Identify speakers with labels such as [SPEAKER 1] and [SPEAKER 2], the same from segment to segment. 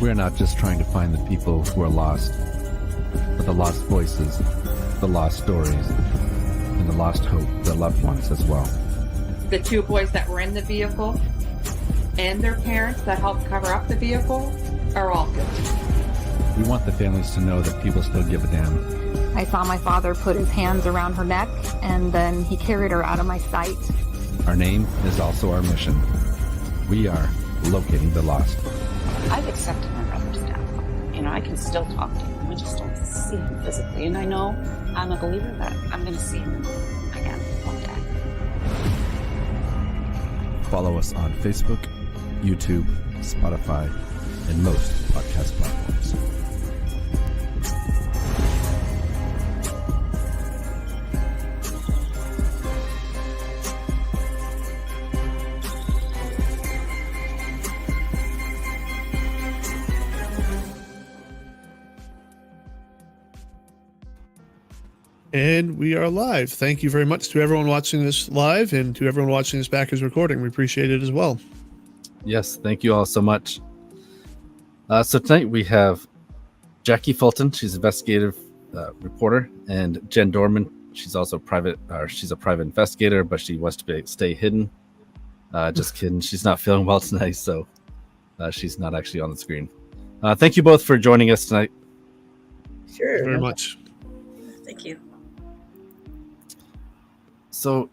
[SPEAKER 1] We're not just trying to find the people who are lost, but the lost voices, the lost stories, and the lost hope of their loved ones as well.
[SPEAKER 2] The two boys that were in the vehicle and their parents that helped cover up the vehicle are all guilty.
[SPEAKER 1] We want the families to know that people still give a damn.
[SPEAKER 3] I saw my father put his hands around her neck, and then he carried her out of my sight.
[SPEAKER 1] Our name is also our mission. We are locating the lost.
[SPEAKER 4] I've accepted my brother's death. I can still talk to him. I just don't see him physically. And I know I'm a believer that I'm going to see him again one day.
[SPEAKER 1] Follow us on Facebook, YouTube, Spotify, and most podcast platforms.
[SPEAKER 5] And we are live. Thank you very much to everyone watching this live and to everyone watching this back as recording. We appreciate it as well.
[SPEAKER 1] Yes, thank you all so much. So tonight we have Jacqui Fulton. She's an investigative reporter, and Jen Dorman. She's also she's a private investigator, but she wants to stay hidden. Just kidding. She's not feeling well tonight, so she's not actually on the screen. Thank you both for joining us tonight.
[SPEAKER 6] Sure.
[SPEAKER 5] Thank you very much.
[SPEAKER 6] Thank you.
[SPEAKER 1] So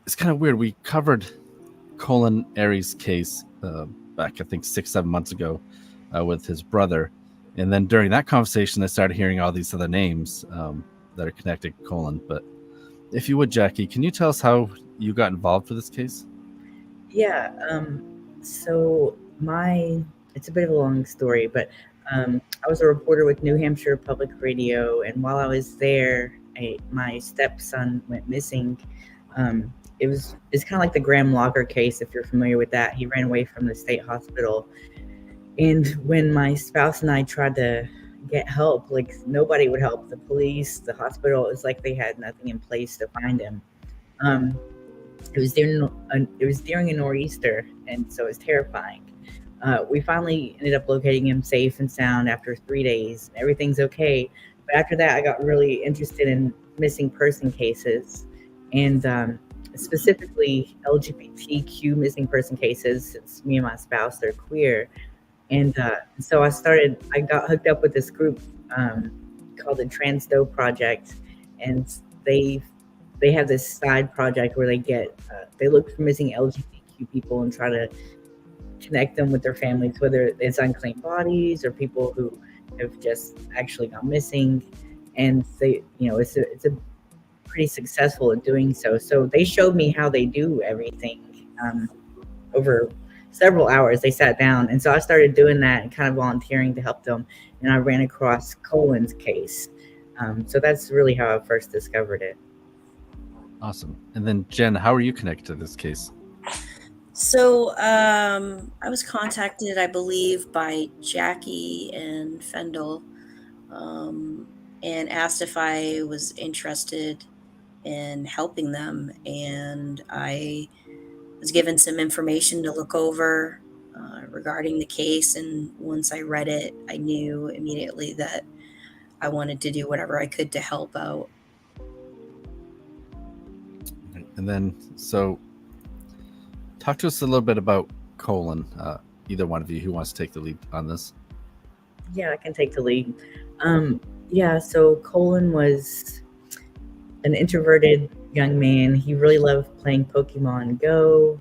[SPEAKER 1] it's kind of weird. We covered Colin Arey's case back, I think, 6-7 months ago with his brother. And then during that conversation, I started hearing all these other names that are connected to Colin. But if you would, Jacqui, can you tell us how you got involved with this case?
[SPEAKER 6] Yeah. So it's a bit of a long story, but I was a reporter with New Hampshire Public Radio. And while I was there, my stepson went missing. It's kind of like the Graham Locker case, if you're familiar with that. He ran away from the state hospital. And when my spouse and I tried to get help, like nobody would help. The police, the hospital, it's like they had nothing in place to find him. It was during a nor'easter, and so it was terrifying. We finally ended up locating him safe and sound after 3 days. Everything's okay. But after that, I got really interested in missing person cases, and specifically LGBTQ missing person cases, since me and my spouse are queer. And so I got hooked up with this group called the Transdo Project, and they have this side project where they look for missing LGBTQ people and try to connect them with their families, whether it's unclaimed bodies or people who have just actually gone missing. And it's a pretty successful at doing so. So they showed me how they do everything over several hours. They sat down, and so I started doing that and kind of volunteering to help them. And I ran across Colin's case. So that's really how I first discovered it.
[SPEAKER 1] Awesome. And then Jen, how are you connected to this case?
[SPEAKER 7] So I was contacted, I believe, by Jacqui and Fendel, and asked if I was interested in helping them. And I was given some information to look over regarding the case. And once I read it, I knew immediately that I wanted to do whatever I could to help out.
[SPEAKER 1] And then, so talk to us a little bit about Colin. Either one of you who wants to take the lead on this.
[SPEAKER 6] Yeah, I can take the lead. So Colin was an introverted young man. He really loved playing Pokemon Go.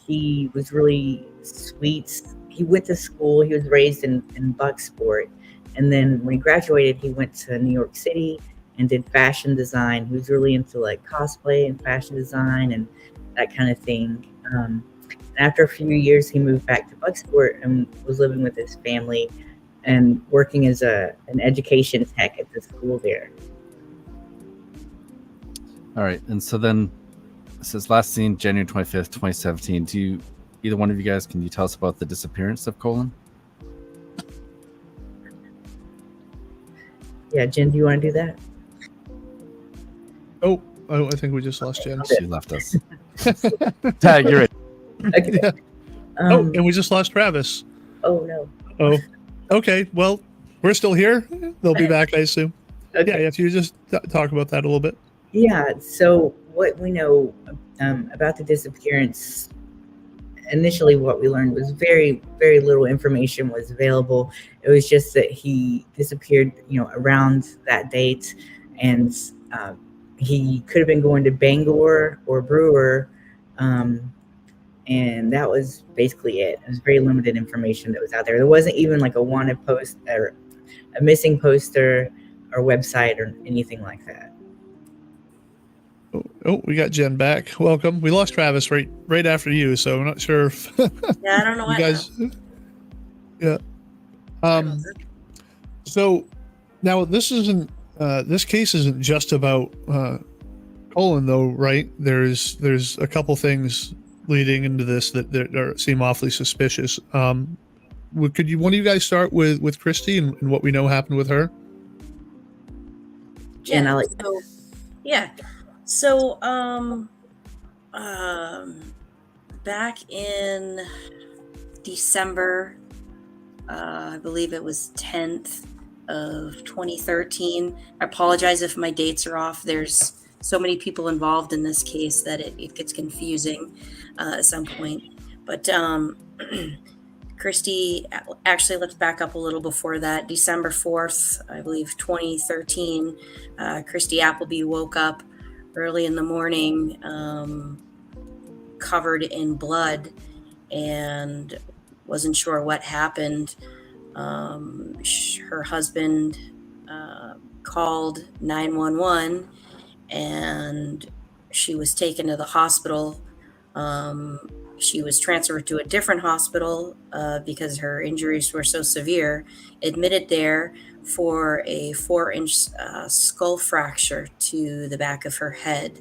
[SPEAKER 6] He was really sweet. He went to school. He was raised in Bucksport. And then when he graduated, he went to New York City and did fashion design. He was really into like cosplay and fashion design and that kind of thing. After a few years, he moved back to Bucksport and was living with his family and working as an education tech at the school there.
[SPEAKER 1] All right. And so then it says last seen January 25th, 2017. Either one of you guys, can you tell us about the disappearance of Colin?
[SPEAKER 6] Yeah, Jen, do you want to do that?
[SPEAKER 5] Oh, I think we just lost Jen.
[SPEAKER 1] She left us. Tag, you're it.
[SPEAKER 6] Okay.
[SPEAKER 5] Yeah. And we just lost Travis.
[SPEAKER 6] Oh, no.
[SPEAKER 5] Oh, okay. Well, we're still here. They'll be back, I assume.
[SPEAKER 6] Okay.
[SPEAKER 5] Yeah, if you just talk about that a little bit.
[SPEAKER 6] Yeah. So what we know about the disappearance, initially what we learned was very, very little information was available. It was just that he disappeared, around that date, and he could have been going to Bangor or Brewer, and that was basically it. It was very limited information that was out there. There wasn't even like a wanted post or a missing poster or website or anything like that.
[SPEAKER 5] Oh, we got Jen back. Welcome. We lost Travis right after you, so I'm not sure if
[SPEAKER 7] Yeah, I don't know
[SPEAKER 5] you
[SPEAKER 7] what
[SPEAKER 5] guys. Yeah. So now this isn't. This case isn't just about Colin, though, right? There's a couple things leading into this that seem awfully suspicious. Could one of you guys start with Christy and what we know happened with her?
[SPEAKER 6] Jen, I'll let
[SPEAKER 7] So, yeah. So, back in December, I believe it was 10th of 2013. I apologize if my dates are off. There's so many people involved in this case that it gets confusing at some point. But Christy, actually, let's back up a little before that. December 4th, I believe, 2013, Christy Appleby woke up early in the morning, covered in blood, and wasn't sure what happened. Her husband called 911, and she was taken to the hospital. She was transferred to a different hospital because her injuries were so severe, admitted there for a 4-inch skull fracture to the back of her head.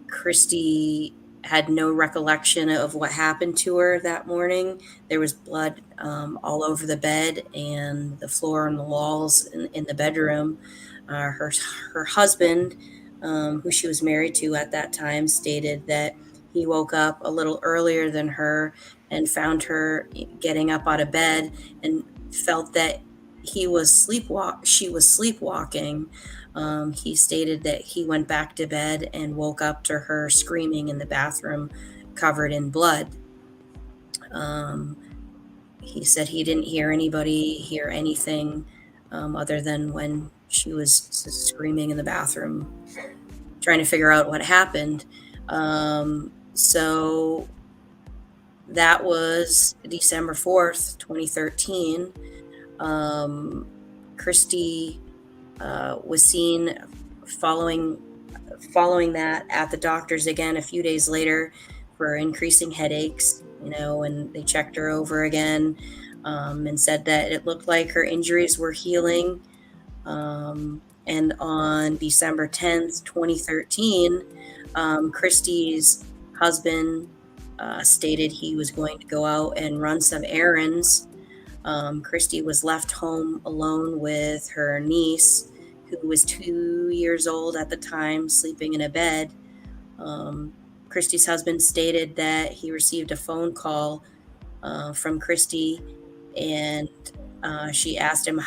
[SPEAKER 7] Christy had no recollection of what happened to her that morning. There was blood all over the bed and the floor and the walls in the bedroom. Her husband, who she was married to at that time, stated that he woke up a little earlier than her and found her getting up out of bed and felt that she was sleepwalking. He stated that he went back to bed and woke up to her screaming in the bathroom, covered in blood. He said he didn't hear anything other than when she was screaming in the bathroom, trying to figure out what happened. So that was December 4th, 2013. Christy was seen following that at the doctor's again a few days later for increasing headaches, and they checked her over again and said that it looked like her injuries were healing. And on December 10th, 2013, Christy's husband stated he was going to go out and run some errands. Christy was left home alone with her niece, who was 2 years old at the time, sleeping in a bed. Christy's husband stated that he received a phone call from Christy, and she asked him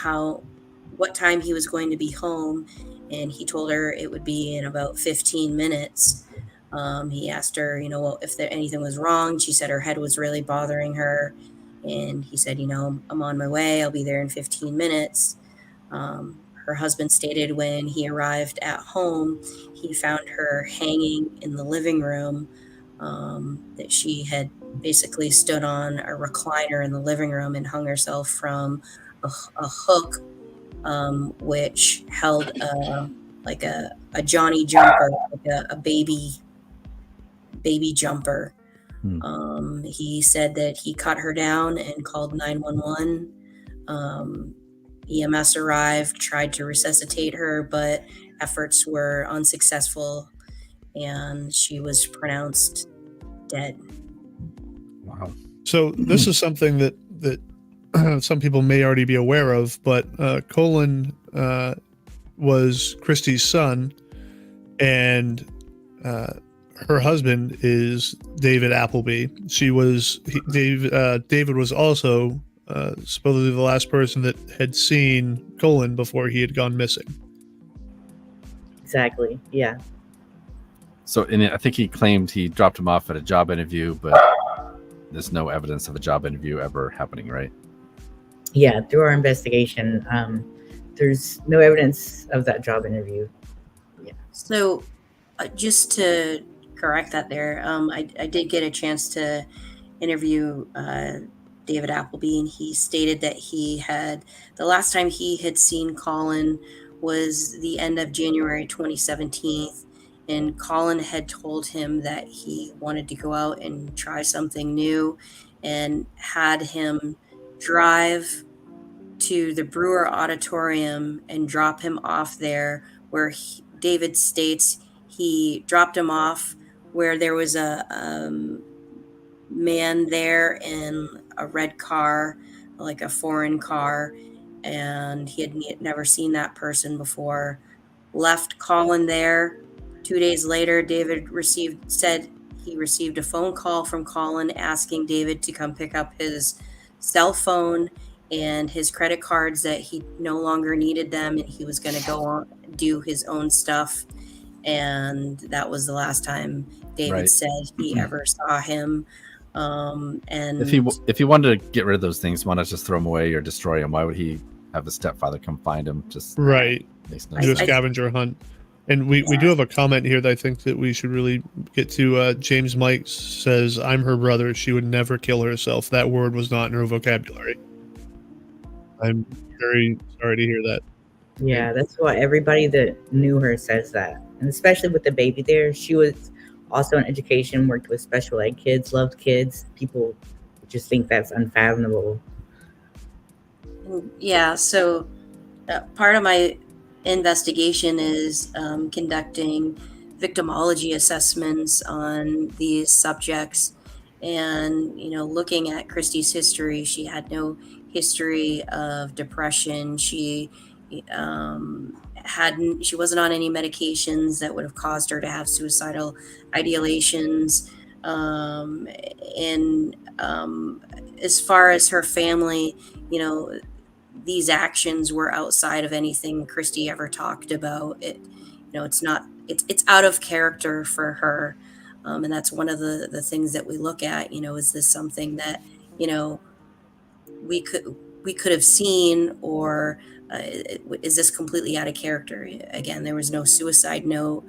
[SPEAKER 7] what time he was going to be home, and he told her it would be in about 15 minutes. He asked her, if anything was wrong. She said her head was really bothering her. And he said, I'm on my way. I'll be there in 15 minutes. Her husband stated when he arrived at home, he found her hanging in the living room, that she had basically stood on a recliner in the living room and hung herself from a hook, which held like a Johnny jumper, like a baby jumper. He said that he cut her down and called 911. EMS arrived, tried to resuscitate her, but efforts were unsuccessful, and she was pronounced dead.
[SPEAKER 1] Wow.
[SPEAKER 5] So this is something that some people may already be aware of, but Colin was Christy's son, and her husband is David Appleby. David was also supposedly the last person that had seen Colin before he had gone missing.
[SPEAKER 6] Exactly. Yeah.
[SPEAKER 1] So I think he claimed he dropped him off at a job interview, but there's no evidence of a job interview ever happening, right?
[SPEAKER 6] Yeah. Through our investigation, there's no evidence of that job interview. Yeah.
[SPEAKER 7] So, just to correct that there, I did get a chance to interview David Appleby, and he stated that the last time he had seen Colin was the end of January 2017, and Colin had told him that he wanted to go out and try something new, and had him drive to the Brewer Auditorium and drop him off there, where David states he dropped him off where there was a man there in a red car, like a foreign car, and he had never seen that person before. Left Colin there. 2 days later, David said he received a phone call from Colin asking David to come pick up his cell phone and his credit cards, that he no longer needed them and he was going to go on do his own stuff. And that was the last time David said he ever saw him. And
[SPEAKER 1] if he wanted to get rid of those things, why not just throw them away or destroy them? Why would he have the stepfather come find him? Just
[SPEAKER 5] right.
[SPEAKER 1] Makes no
[SPEAKER 5] Do a
[SPEAKER 1] sense.
[SPEAKER 5] scavenger hunt. And we do have a comment here that I think that we should really get to. James Mike says, "I'm her brother. She would never kill herself. That word was not in her vocabulary." I'm very sorry to hear that.
[SPEAKER 6] Yeah, that's what everybody that knew her says that. And especially with the baby there, she was also in education, worked with special ed kids, loved kids. People just think that's unfathomable.
[SPEAKER 7] Yeah, so part of my investigation is conducting victimology assessments on these subjects, and looking at Christy's history. She had no history of depression. She wasn't on any medications that would have caused her to have suicidal ideations. And as far as her family, these actions were outside of anything Christy ever talked about. It's out of character for her. And that's one of the things that we look at, is this something that, we could have seen, or is this completely out of character? Again, there was no suicide note.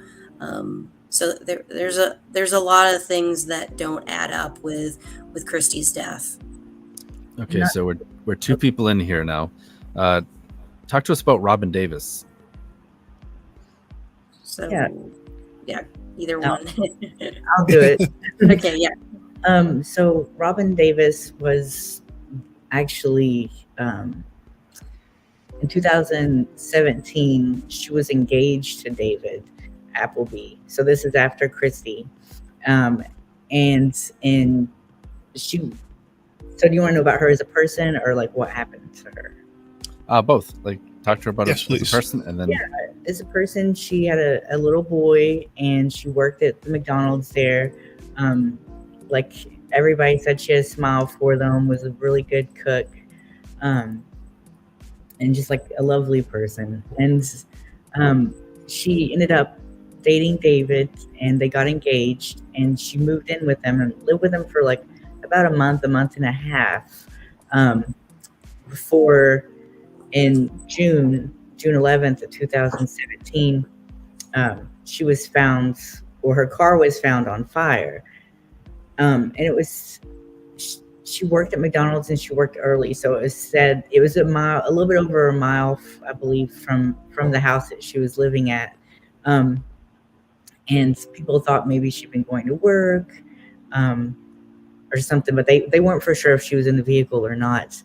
[SPEAKER 7] So there's a lot of things that don't add up with Christy's death.
[SPEAKER 1] Okay, so we're two people in here now. Talk to us about Robin Davis.
[SPEAKER 7] So yeah, either one.
[SPEAKER 6] I'll do it.
[SPEAKER 7] Okay, yeah.
[SPEAKER 6] So Robin Davis was actually in 2017, she was engaged to David Appleby. So this is after Christy. And she. So do you want to know about her as a person, or like what happened to her?
[SPEAKER 1] Both. Like, talk to her about
[SPEAKER 5] Yes,
[SPEAKER 1] her as a person, and then
[SPEAKER 6] As a person, she had a little boy, and she worked at the McDonald's there. Like everybody said, she had a smile for them, was a really good cook, and just like a lovely person. And she ended up dating David, and they got engaged, and she moved in with him and lived with him for like about a month and a half, before in June 11th of 2017, she was found, or her car was found on fire. And it was, she worked at McDonald's, and she worked early. So it was said it was a little bit over a mile, I believe, from the house that she was living at. And people thought maybe she'd been going to work, or something, but they weren't for sure if she was in the vehicle or not.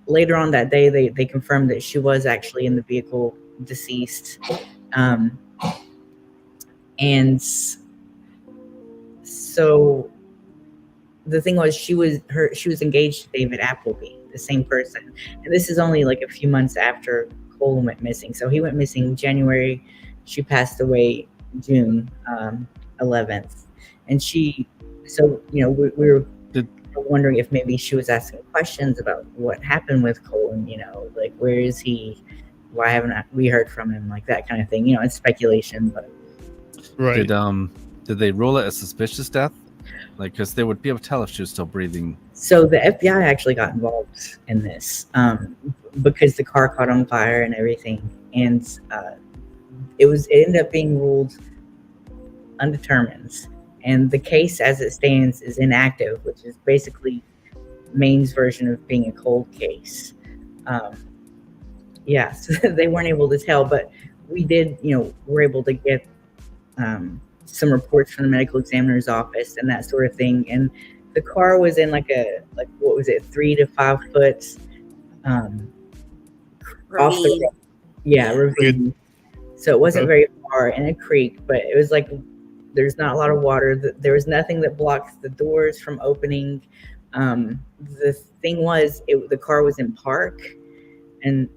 [SPEAKER 6] Later on that day, they confirmed that she was actually in the vehicle, deceased. And so the thing was, she was engaged to David Appleby, the same person. And this is only like a few months after Colin went missing. So he went missing January. She passed away June. 11th, and we were
[SPEAKER 1] Did-
[SPEAKER 6] wondering if maybe she was asking questions about what happened with Colin, like where is he, why haven't we heard from him, like that kind of thing. It's speculation, but
[SPEAKER 5] Right.
[SPEAKER 1] Did they rule it a suspicious death? Like, because they would be able to tell if she was still breathing.
[SPEAKER 6] so the FBI actually got involved in this because the car caught on fire and everything, and it ended up being ruled undetermined, and the case as it stands is inactive, which is basically Maine's version of being a cold case. So they weren't able to tell, but we did, we're able to get some reports from the medical examiner's office and that sort of thing. And the car was in what was it, 3 to 5 foot off the ravine. So it wasn't very far in a creek, but it was like there's not a lot of water. There was nothing that blocked the doors from opening. The thing was, the car was in park, and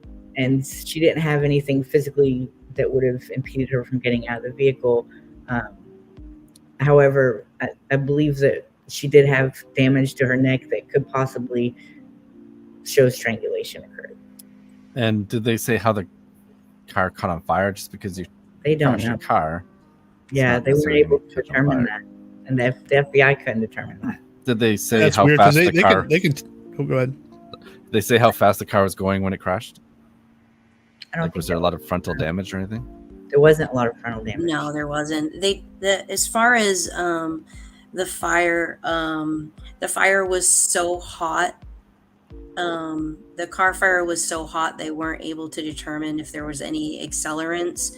[SPEAKER 6] she didn't have anything physically that would have impeded her from getting out of the vehicle. However, I believe that she did have damage to her neck that could possibly show strangulation occurred.
[SPEAKER 1] And did they say how the car caught on fire? Just because
[SPEAKER 6] They don't
[SPEAKER 1] crashed
[SPEAKER 6] know.
[SPEAKER 1] your car?
[SPEAKER 6] Yeah, they weren't able to determine that, and the FBI couldn't determine that.
[SPEAKER 1] Did they say
[SPEAKER 5] That's
[SPEAKER 1] how
[SPEAKER 5] weird
[SPEAKER 1] fast
[SPEAKER 5] because
[SPEAKER 1] the car?
[SPEAKER 5] go ahead.
[SPEAKER 1] Did they say how fast the car was going when it crashed?
[SPEAKER 6] I don't
[SPEAKER 1] Like, was there a lot of frontal damage or anything?
[SPEAKER 6] There wasn't a lot of frontal damage.
[SPEAKER 7] No, there wasn't. As far as the fire was so hot. The car fire was so hot they weren't able to determine if there was any accelerants.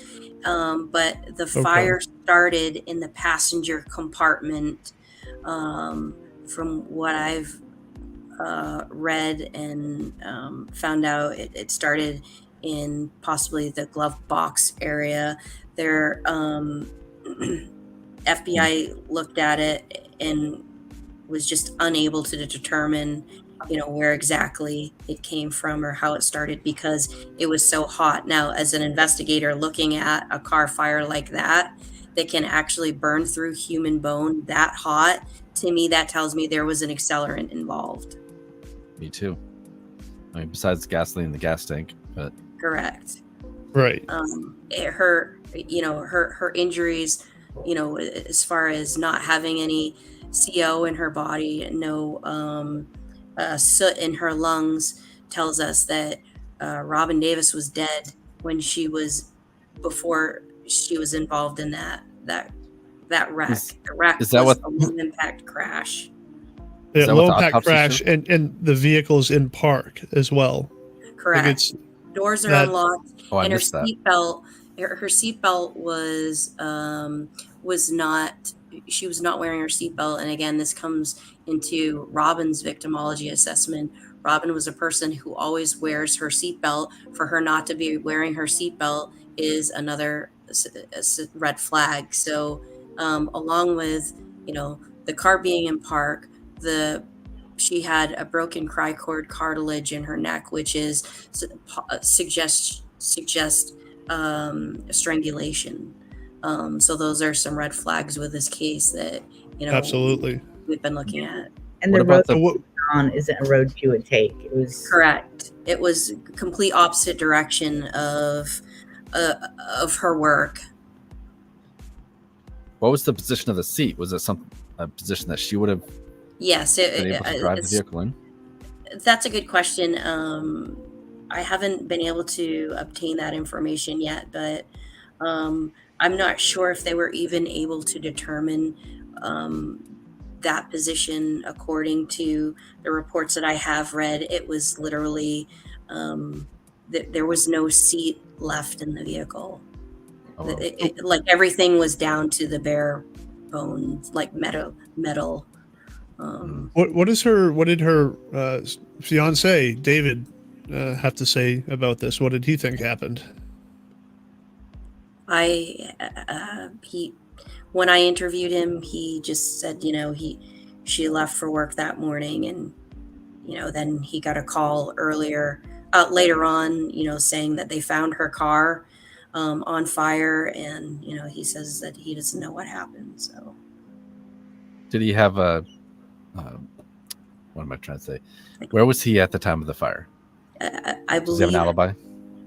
[SPEAKER 7] But the fire started in the passenger compartment. From what I've read and found out, it started in possibly the glove box area. Their FBI looked at it and was just unable to determine, where exactly it came from or how it started because it was so hot. Now, as an investigator looking at a car fire like that can actually burn through human bone that hot, to me, that tells me there was an accelerant involved.
[SPEAKER 1] Me too. I mean, besides gasoline in the gas tank, but
[SPEAKER 7] Correct.
[SPEAKER 5] Right.
[SPEAKER 7] Her injuries, as far as not having any CO in her body, no soot in her lungs, tells us that Robin Davis was dead before she was involved in that wreck. The wreck
[SPEAKER 1] is that
[SPEAKER 7] was
[SPEAKER 1] what-
[SPEAKER 7] a low impact crash.
[SPEAKER 1] Is that
[SPEAKER 5] Low
[SPEAKER 1] what the
[SPEAKER 5] impact
[SPEAKER 1] autopsy
[SPEAKER 5] crash,
[SPEAKER 1] showed?
[SPEAKER 5] and the vehicle's in park as well.
[SPEAKER 7] Correct.
[SPEAKER 5] Like it's
[SPEAKER 7] Doors are
[SPEAKER 5] that-
[SPEAKER 7] unlocked,
[SPEAKER 1] Oh, I
[SPEAKER 7] and her
[SPEAKER 1] missed that.
[SPEAKER 7] seatbelt. Her seatbelt was not. She was not wearing her seatbelt, and again, this comes into Robin's victimology assessment. Robin was a person who always wears her seatbelt. For her not to be wearing her seatbelt is another red flag. So, along with the car being in park, she had a broken cricord cartilage in her neck, which is suggest strangulation. So those are some red flags with this case that
[SPEAKER 5] absolutely.
[SPEAKER 7] we've been looking at.
[SPEAKER 6] And
[SPEAKER 1] What
[SPEAKER 6] the
[SPEAKER 1] about
[SPEAKER 6] road
[SPEAKER 1] the-
[SPEAKER 6] on isn't a road you would take. It was
[SPEAKER 7] Correct. It was complete opposite direction of her work.
[SPEAKER 1] What was the position of the seat? Was it a position that she would have
[SPEAKER 7] Yes,
[SPEAKER 1] been able to drive the vehicle in?
[SPEAKER 7] That's a good question. I haven't been able to obtain that information yet, but I'm not sure if they were even able to determine that position according to the reports that I have read. It was literally there was no seat left in the vehicle.
[SPEAKER 1] Oh, wow.
[SPEAKER 7] Like everything was down to the bare bones, like metal.
[SPEAKER 5] What did her fiance David have to say about this? What did he think happened?
[SPEAKER 7] When I interviewed him, he just said, she left for work that morning, and then he got a call later on, saying that they found her car on fire, and he says that he doesn't know what happened. So,
[SPEAKER 1] Did he have a? What am I trying to say? Where was he at the time of the fire?
[SPEAKER 7] I
[SPEAKER 1] Does he have
[SPEAKER 7] believe
[SPEAKER 1] an alibi?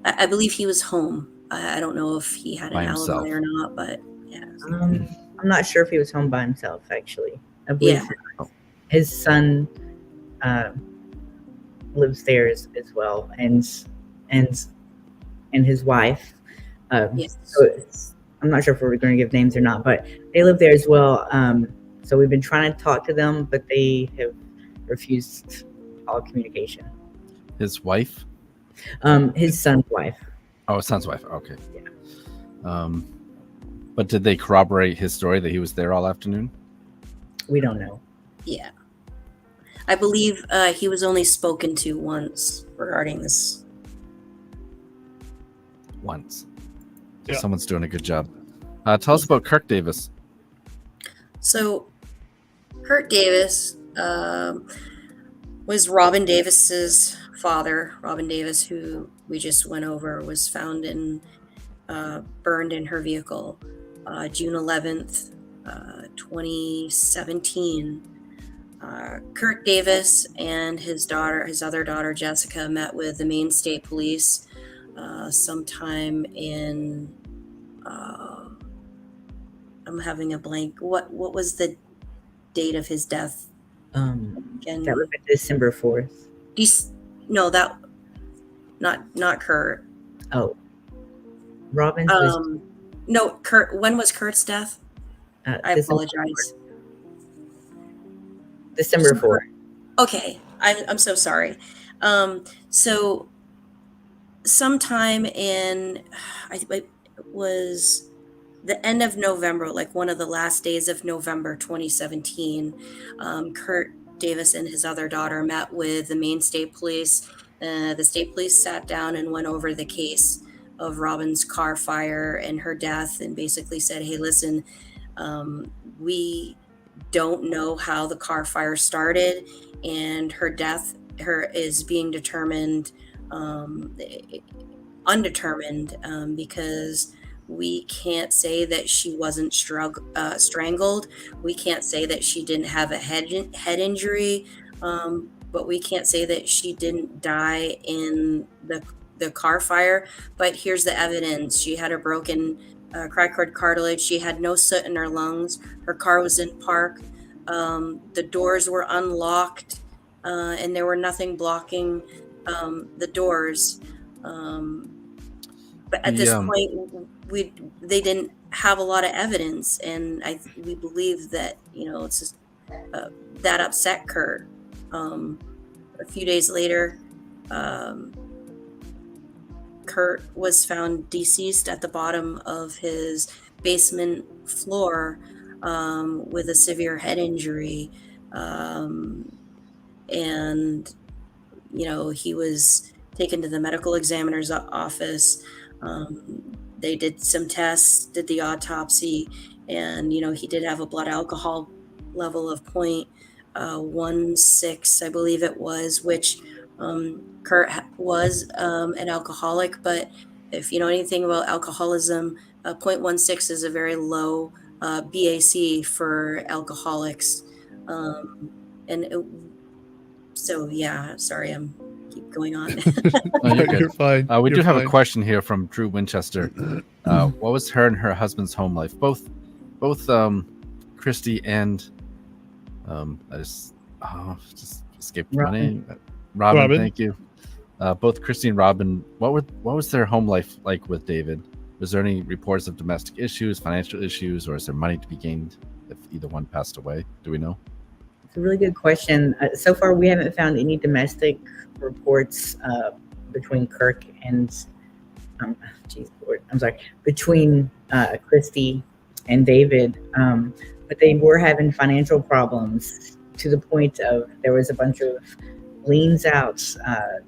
[SPEAKER 7] I believe he was home. I don't know if he had an
[SPEAKER 1] By
[SPEAKER 7] alibi
[SPEAKER 1] himself.
[SPEAKER 7] or not, but yeah.
[SPEAKER 6] I'm not sure if he was home by himself. Actually, I believe
[SPEAKER 7] Yeah.
[SPEAKER 6] his son lives there as well, and his wife.
[SPEAKER 7] Yes.
[SPEAKER 6] So I'm not sure if we're going to give names or not, but they live there as well. So we've been trying to talk to them, but they have refused all communication.
[SPEAKER 1] His wife?
[SPEAKER 6] His son's wife.
[SPEAKER 1] Oh, his son's wife. Okay.
[SPEAKER 6] Yeah.
[SPEAKER 1] But did they corroborate his story that he was there all afternoon?
[SPEAKER 6] We don't know.
[SPEAKER 7] Yeah. I believe he was only spoken to once regarding this.
[SPEAKER 1] Once.
[SPEAKER 5] Yeah.
[SPEAKER 1] Someone's doing a good job. Tell us about Kirk Davis.
[SPEAKER 7] So, Kirk Davis was Robin Davis's father. Robin Davis, who we just went over, was found burned in her vehicle June 11th, 2017. Kirk Davis and his other daughter Jessica, met with the Maine State Police sometime in. I'm having a blank. What was the date of his death? Again?
[SPEAKER 6] That would be December 4th.
[SPEAKER 7] No, that not Kurt.
[SPEAKER 6] Oh, Robin's was
[SPEAKER 7] no, Kurt. When was Kurt's death? I apologize.
[SPEAKER 6] December 4th.
[SPEAKER 7] Okay, I'm so sorry. So sometime in, it was the end of November, like one of the last days of November 2017, Kurt Davis and his other daughter met with the Maine State Police. The state police sat down and went over the case of Robin's car fire and her death, and basically said, hey, listen, we don't know how the car fire started, and her death is being determined undetermined, because we can't say that she wasn't strangled. We can't say that she didn't have a head injury, but we can't say that she didn't die in the car fire. But here's the evidence. She had a broken cricoid cartilage. She had no soot in her lungs. Her car was in park. The doors were unlocked, and there were nothing blocking the doors. But at this point, they didn't have a lot of evidence, and we believe that it's just that upset Kurt. A few days later, Kurt was found deceased at the bottom of his basement floor with a severe head injury, and he was taken to the medical examiner's office. They did some tests, did the autopsy, and he did have a blood alcohol level of 0.16, I believe it was, which Kurt was an alcoholic. But if you know anything about alcoholism, 0.16 is a very low BAC for alcoholics. So yeah, sorry, I'm keep going on.
[SPEAKER 1] No, you're good.
[SPEAKER 5] You're fine.
[SPEAKER 1] We
[SPEAKER 5] You're
[SPEAKER 1] do have a
[SPEAKER 5] fine.
[SPEAKER 1] question here from Drew Winchester. What was her and her husband's home life? Both Christy and I just escaped my name. Robin. Thank you. Both Christy and Robin. What was their home life like with David? Was there any reports of domestic issues, financial issues, or is there money to be gained if either one passed away? Do we know?
[SPEAKER 6] It's a really good question. So far, we haven't found any domestic reports between Kirk and between Christy and David, but they were having financial problems to the point of there was a bunch of liens out.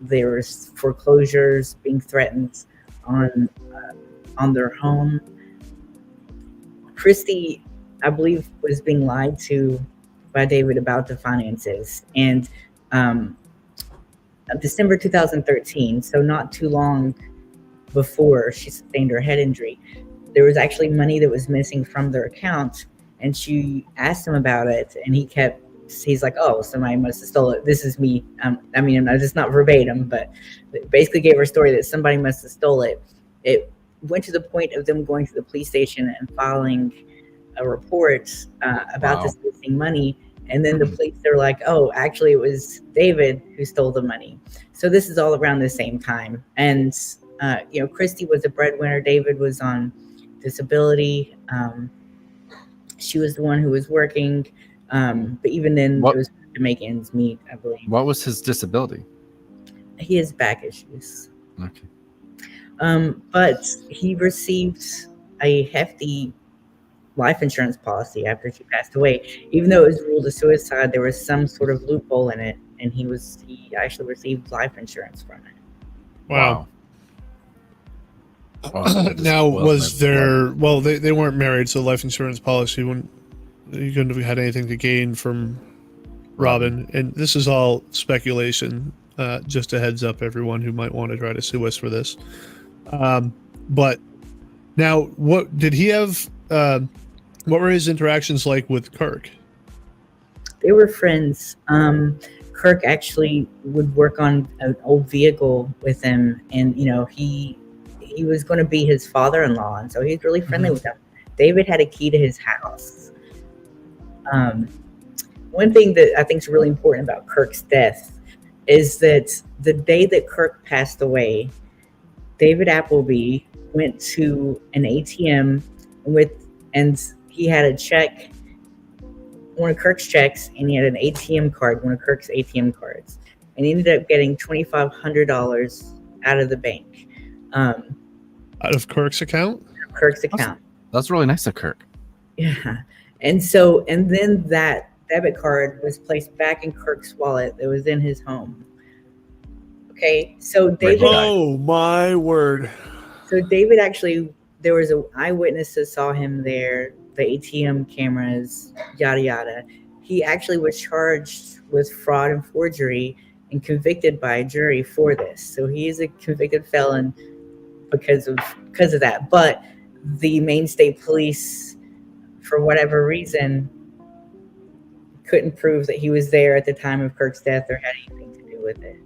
[SPEAKER 6] There was foreclosures being threatened on their home. Christy, I believe, was being lied to by David about the finances. And December 2013, so not too long before she sustained her head injury. There was actually money that was missing from their account, and she asked him about it, and he's like, oh, somebody must have stole it. This is me. I mean, it's not verbatim, but basically gave her a story that somebody must have stole it. It went to the point of them going to the police station and filing a report about this missing money. And then the police, they're like, oh, actually, it was David who stole the money. So this is all around the same time. And, Christy was a breadwinner. David was on disability. She was the one who was working. But even then, it was to make ends meet, I believe.
[SPEAKER 1] What was his disability?
[SPEAKER 6] He has back issues.
[SPEAKER 1] Okay.
[SPEAKER 6] But he received a hefty life insurance policy after she passed away. Even though it was ruled a suicide, there was some sort of loophole in it, and he actually received life insurance from it.
[SPEAKER 5] Wow. Now, was there? Well, they weren't married, so life insurance policy wouldn't. You couldn't have had anything to gain from Robin, and this is all speculation. Just a heads up, everyone who might want to try to sue us for this. But now, what did he have? What were his interactions like with Kirk?
[SPEAKER 6] They were friends. Kirk actually would work on an old vehicle with him, and he was going to be his father-in-law, and so he was really friendly with him. David had a key to his house. One thing that I think is really important about Kirk's death is that the day that Kirk passed away, David Appleby went to an ATM and he had a check, one of Kirk's checks, and he had an ATM card, one of Kirk's ATM cards, and he ended up getting $2,500 out of the bank.
[SPEAKER 5] Out of Kirk's account?
[SPEAKER 6] Kirk's account.
[SPEAKER 1] That's really nice of Kirk.
[SPEAKER 6] Yeah. And then that debit card was placed back in Kirk's wallet that was in his home. Okay. So David.
[SPEAKER 5] Oh my word.
[SPEAKER 6] So David actually, there was an eyewitness that saw him there, the ATM cameras, yada, yada. He actually was charged with fraud and forgery and convicted by a jury for this. So he is a convicted felon because of that. But the Maine State Police, for whatever reason, couldn't prove that he was there at the time of Kirk's death or had anything to do with it.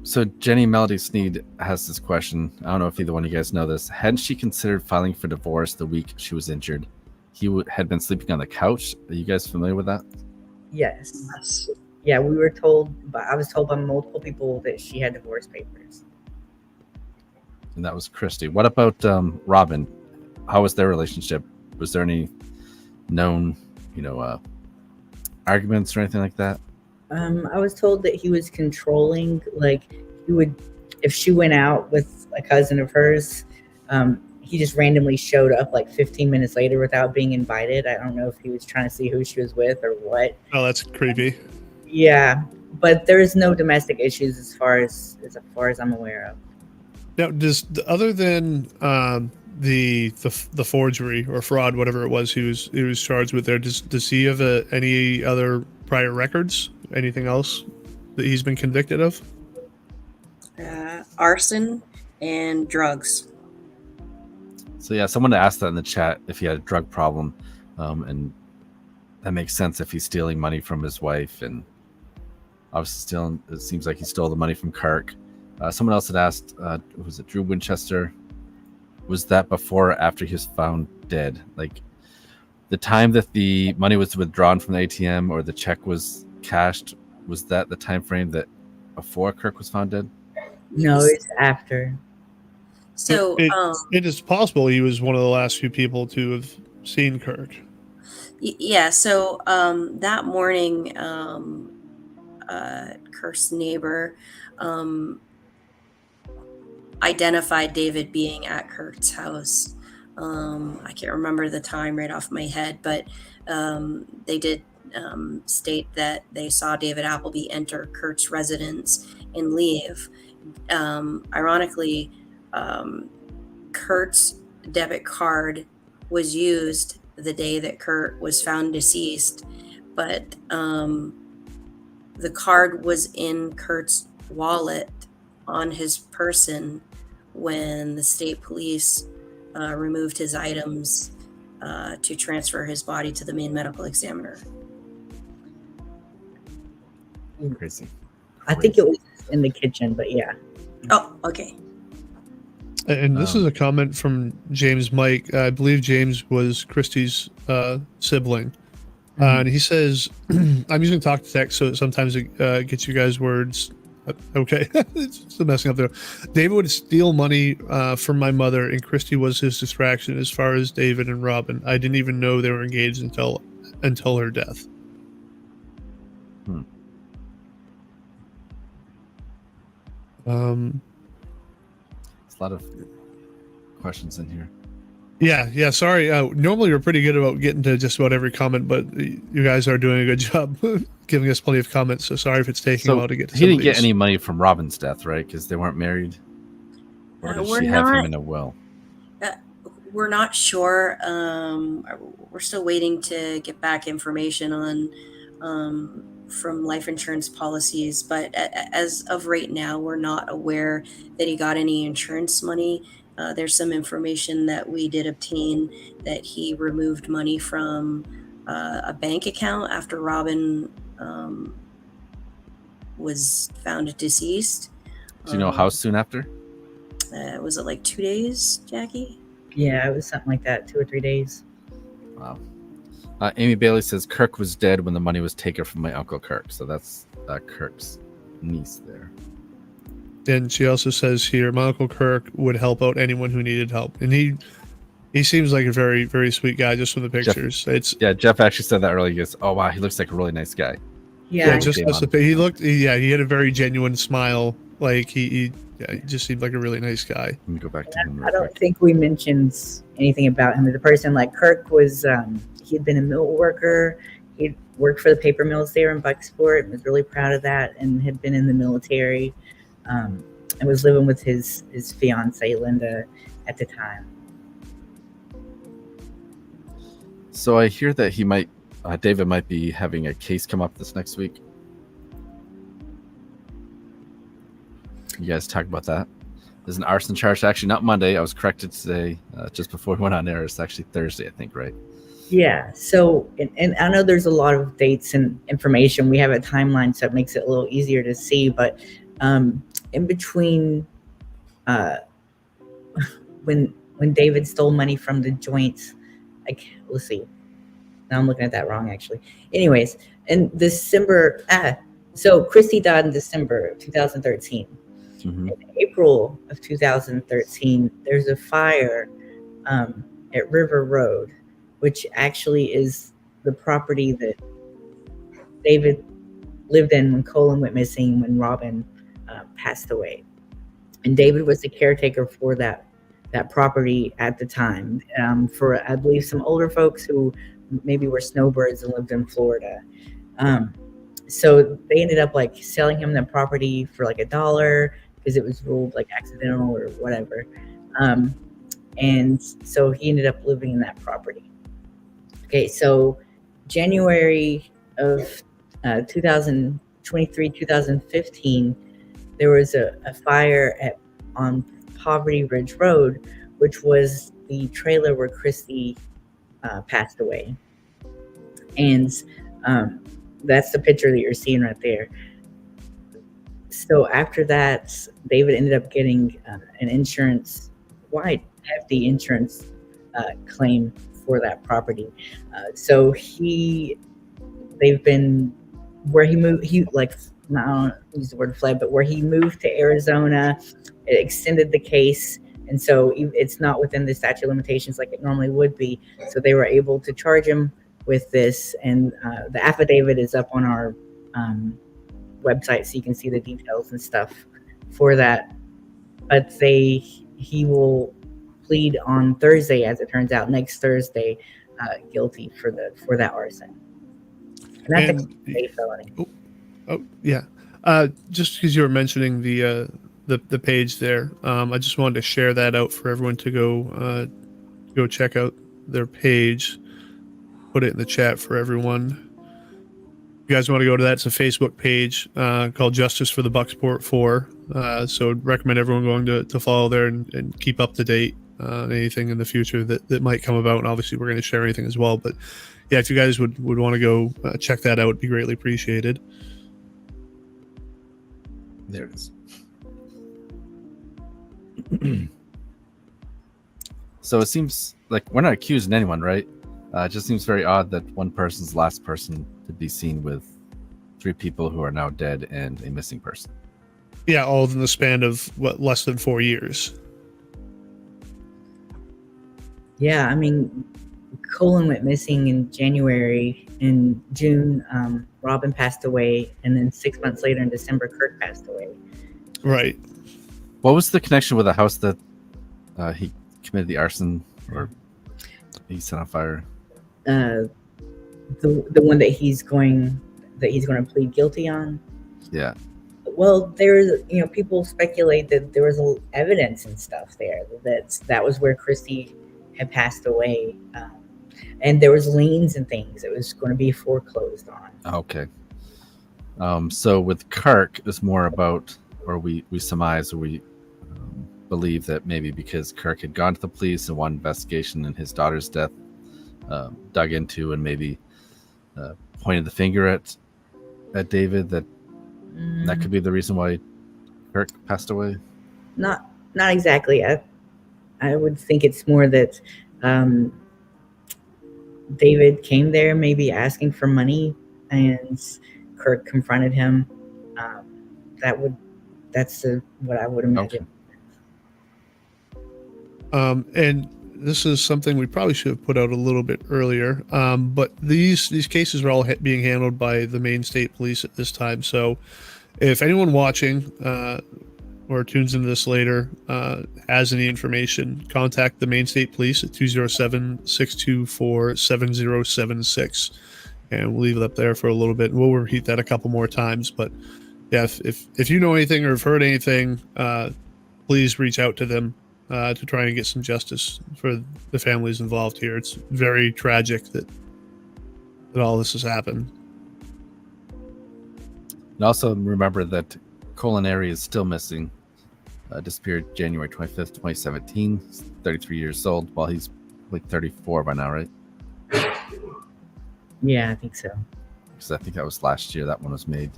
[SPEAKER 1] So Jenny Melody Sneed has this question. I don't know if either one of you guys know this. Hadn't she considered filing for divorce the week she was injured? He had been sleeping on the couch. Are you guys familiar with that?
[SPEAKER 6] Yes. Yeah, I was told by multiple people that she had divorce papers.
[SPEAKER 1] And that was Christy. What about Robin? How was their relationship? Was there any known, arguments or anything like that?
[SPEAKER 6] I was told that he was controlling. Like, he would, if she went out with a cousin of hers, he just randomly showed up like 15 minutes later without being invited. I don't know if he was trying to see who she was with or what.
[SPEAKER 5] Oh, that's creepy.
[SPEAKER 6] Yeah, but there's no domestic issues as far as I'm aware of.
[SPEAKER 5] Now, other than the forgery or fraud, whatever it was he was charged with there, does he have any other prior records? Anything else that he's been convicted of?
[SPEAKER 7] Arson and drugs.
[SPEAKER 1] So yeah, someone asked that in the chat if he had a drug problem, and that makes sense if he's stealing money from his wife, and obviously it seems like he stole the money from Kirk. Someone else had asked, was it Drew Winchester? Was that before or after he was found dead? Like the time that the money was withdrawn from the ATM or the check was cashed, was that the time frame that before Kirk was found dead?
[SPEAKER 6] No, it's after.
[SPEAKER 7] So
[SPEAKER 5] it is possible he was one of the last few people to have seen Kirk.
[SPEAKER 7] Yeah. So that morning, Kirk's neighbor identified David being at Kirk's house. I can't remember the time right off my head, but they did state that they saw David Appleby enter Kirk's residence and leave. Ironically, Kurt's debit card was used the day that Kurt was found deceased, but the card was in Kurt's wallet on his person when the state police removed his items to transfer his body to the Maine medical examiner.
[SPEAKER 1] Crazy.
[SPEAKER 6] I think it was in the kitchen, but yeah.
[SPEAKER 7] Oh, okay.
[SPEAKER 5] And this is a comment from James Mike. I believe James was Christy's sibling. And he says, I'm using talk to text, so sometimes it gets you guys words. Okay. It's still messing up there. David would steal money from my mother, and Christy was his distraction as far as David and Robin. I didn't even know they were engaged until her death.
[SPEAKER 1] There's a lot of questions in here.
[SPEAKER 5] Yeah. Sorry. Normally we're pretty good about getting to just about every comment, but you guys are doing a good job giving us plenty of comments. So sorry if it's taking a while to get to
[SPEAKER 1] he didn't get any money from Robin's death, right? Because they weren't married. Or did she have him in a will?
[SPEAKER 7] We're not sure. We're still waiting to get back information on from life insurance policies, but as of right now, we're not aware that he got any insurance money. There's some information that we did obtain that he removed money from a bank account after Robin was found deceased.
[SPEAKER 1] Do you know how soon after?
[SPEAKER 7] Was it like 2 days, Jacqui?
[SPEAKER 6] Yeah, it was something like that, 2 or 3 days.
[SPEAKER 1] Wow. Amy Bailey says Kirk was dead when the money was taken from my uncle Kirk. So that's Kirk's niece there.
[SPEAKER 5] And she also says here, my Uncle Kirk would help out anyone who needed help. And he seems like a very, very sweet guy just from the pictures.
[SPEAKER 1] Jeff actually said that earlier. He goes, oh, wow, he looks like a really nice guy.
[SPEAKER 6] Yeah,
[SPEAKER 5] he had a very genuine smile. Like he just seemed like a really nice guy.
[SPEAKER 1] Let me go back to him.
[SPEAKER 6] I don't think we mentioned anything about him as a person. Like Kirk was, he had been a mill worker. He worked for the paper mills there in Bucksport and was really proud of that, and had been in the military, and was living with his fiancee Linda at the time.
[SPEAKER 1] So I hear that David might be having a case come up this next week. You guys talk about that. There's an arson charge. Actually, not Monday. I was corrected today, just before we went on air. It's actually Thursday, I think, right?
[SPEAKER 6] Yeah. So, and I know there's a lot of dates and information. We have a timeline, so it makes it a little easier to see. But in between, when David stole money from the joints, let's see. Now I'm looking at that wrong, actually. Anyways, in December, so Christy died in December of 2013.
[SPEAKER 1] Mm-hmm.
[SPEAKER 6] In April of 2013, there's a fire at River Road, which actually is the property that David lived in when Colin went missing, when Robin passed away. And David was the caretaker for that property at the time, for, I believe, some older folks who maybe were snowbirds and lived in Florida. So they ended up like selling him the property for like $1 because it was ruled like accidental or whatever. And so he ended up living in that property. Okay, so January of 2023, 2015, there was a fire on Poverty Ridge Road, which was the trailer where Christy passed away. And that's the picture that you're seeing right there. So after that, David ended up getting an insurance, quite hefty insurance claim for that property. So they've been, where he moved, I don't use the word fled, but where he moved to Arizona, it extended the case. And so it's not within the statute of limitations like it normally would be. So they were able to charge him with this. And the affidavit is up on our website, so you can see the details and stuff for that. But he will plead on Thursday, as it turns out, next Thursday, guilty for that arson. And that's a felony.
[SPEAKER 5] Oh yeah. Just because you were mentioning the page there, I just wanted to share that out for everyone to go check out their page. Put it in the chat for everyone. you guys want to go to that, it's a Facebook page called Justice for the Bucksport 4. So recommend everyone going to follow there and keep up to date on anything in the future that might come about. And obviously we're going to share anything as well. But yeah, if you guys would want to go check that out, it'd be greatly appreciated.
[SPEAKER 1] There it is. So it seems like we're not accusing anyone, right? It just seems very odd that one person's the last person to be seen with 3 people who are now dead and a missing person.
[SPEAKER 5] Yeah, all in the span of less than 4 years.
[SPEAKER 6] Yeah, I mean, Colin went missing in January. In June, Robin passed away, and then 6 months later in December, Kirk passed away.
[SPEAKER 5] Right.
[SPEAKER 1] What was the connection with the house that he committed the arson or he set on fire?
[SPEAKER 6] The one that he's going to plead guilty on.
[SPEAKER 1] Yeah.
[SPEAKER 6] Well, there's people speculate that there was evidence and stuff there that was where Christy had passed away, and there was liens and things that was going to be foreclosed on.
[SPEAKER 1] Okay. So with Kirk, it's more about, or we surmise, or we believe that maybe because Kirk had gone to the police and one investigation in his daughter's death, dug into and maybe pointed the finger at David, that could be the reason why Kirk passed away.
[SPEAKER 6] Not exactly. I would think it's more that David came there maybe asking for money, and Kirk confronted him. That's what I would imagine.
[SPEAKER 5] Okay. And this is something we probably should have put out a little bit earlier, but these cases are all being handled by the Maine State Police at this time. So if anyone watching or tunes into this later has any information, contact the Maine State Police at 207-624-7076, and we'll leave it up there for a little bit. We'll repeat that a couple more times, but yeah, if you know anything or have heard anything, please reach out to them to try and get some justice for the families involved here. It's very tragic that all this has happened.
[SPEAKER 1] And also remember that Colin Arey is still missing. Disappeared January 25th, 2017. He's 33 years old, while he's like 34 by now, right?
[SPEAKER 6] Yeah, I think so.
[SPEAKER 1] Because I think that was last year that one was made.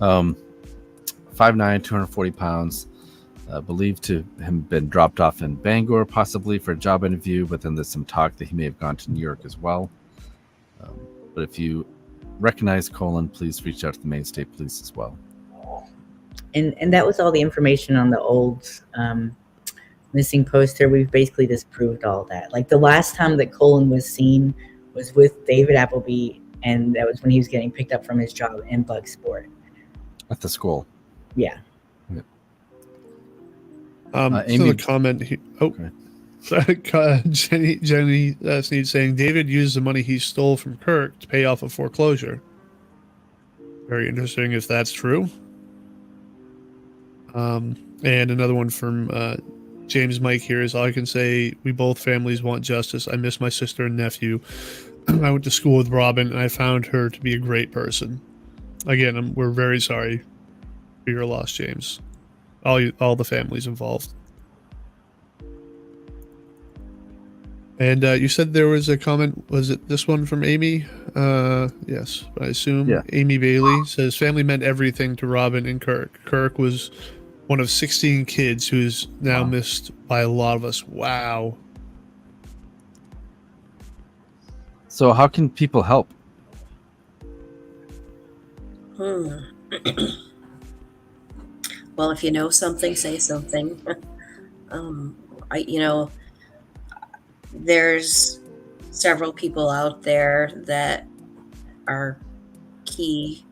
[SPEAKER 1] 5'9", 240 pounds. Believed to have been dropped off in Bangor, possibly for a job interview, but then there's some talk that he may have gone to New York as well. But if you recognize Colin, please reach out to the Maine State Police as well.
[SPEAKER 6] And that was all the information on the old missing poster. We've basically disproved all that. Like the last time that Colin was seen was with David Appleby, and that was when he was getting picked up from his job in Bucksport.
[SPEAKER 1] At the school.
[SPEAKER 6] Yeah.
[SPEAKER 5] Amy, the comment. Jenny Sneed saying David used the money he stole from Kirk to pay off a foreclosure. Very interesting if that's true. And another one from James Mike here is, all I can say, we both families want justice. I miss my sister and nephew. I went to school with Robin, and I found her to be a great person. Again, we're very sorry for your loss, James. All the families involved. And you said there was a comment. Was it this one from Amy? Yes, I assume. Yeah. Amy Bailey says family meant everything to Robin and Kirk. Kirk was one of 16 kids who's now missed by a lot of us. Wow.
[SPEAKER 1] So how can people help?
[SPEAKER 7] Well, if you know something, say something. There's several people out there that are key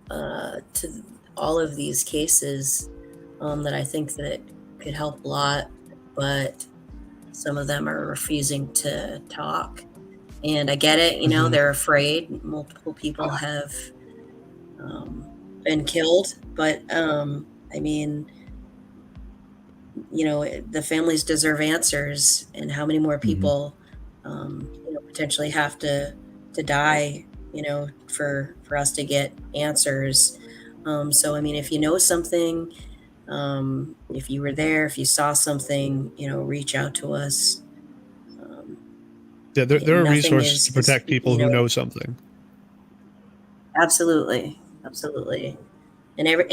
[SPEAKER 7] to all of these cases that I think that could help a lot, but some of them are refusing to talk. And I get it, they're afraid. Multiple people have been killed, but the families deserve answers, and how many more people potentially have to die, for us to get answers. So I mean, if you know something, if you were there, if you saw something, reach out to us.
[SPEAKER 5] Yeah, there are
[SPEAKER 7] Nothing
[SPEAKER 5] resources to protect people who know something.
[SPEAKER 7] Absolutely. And any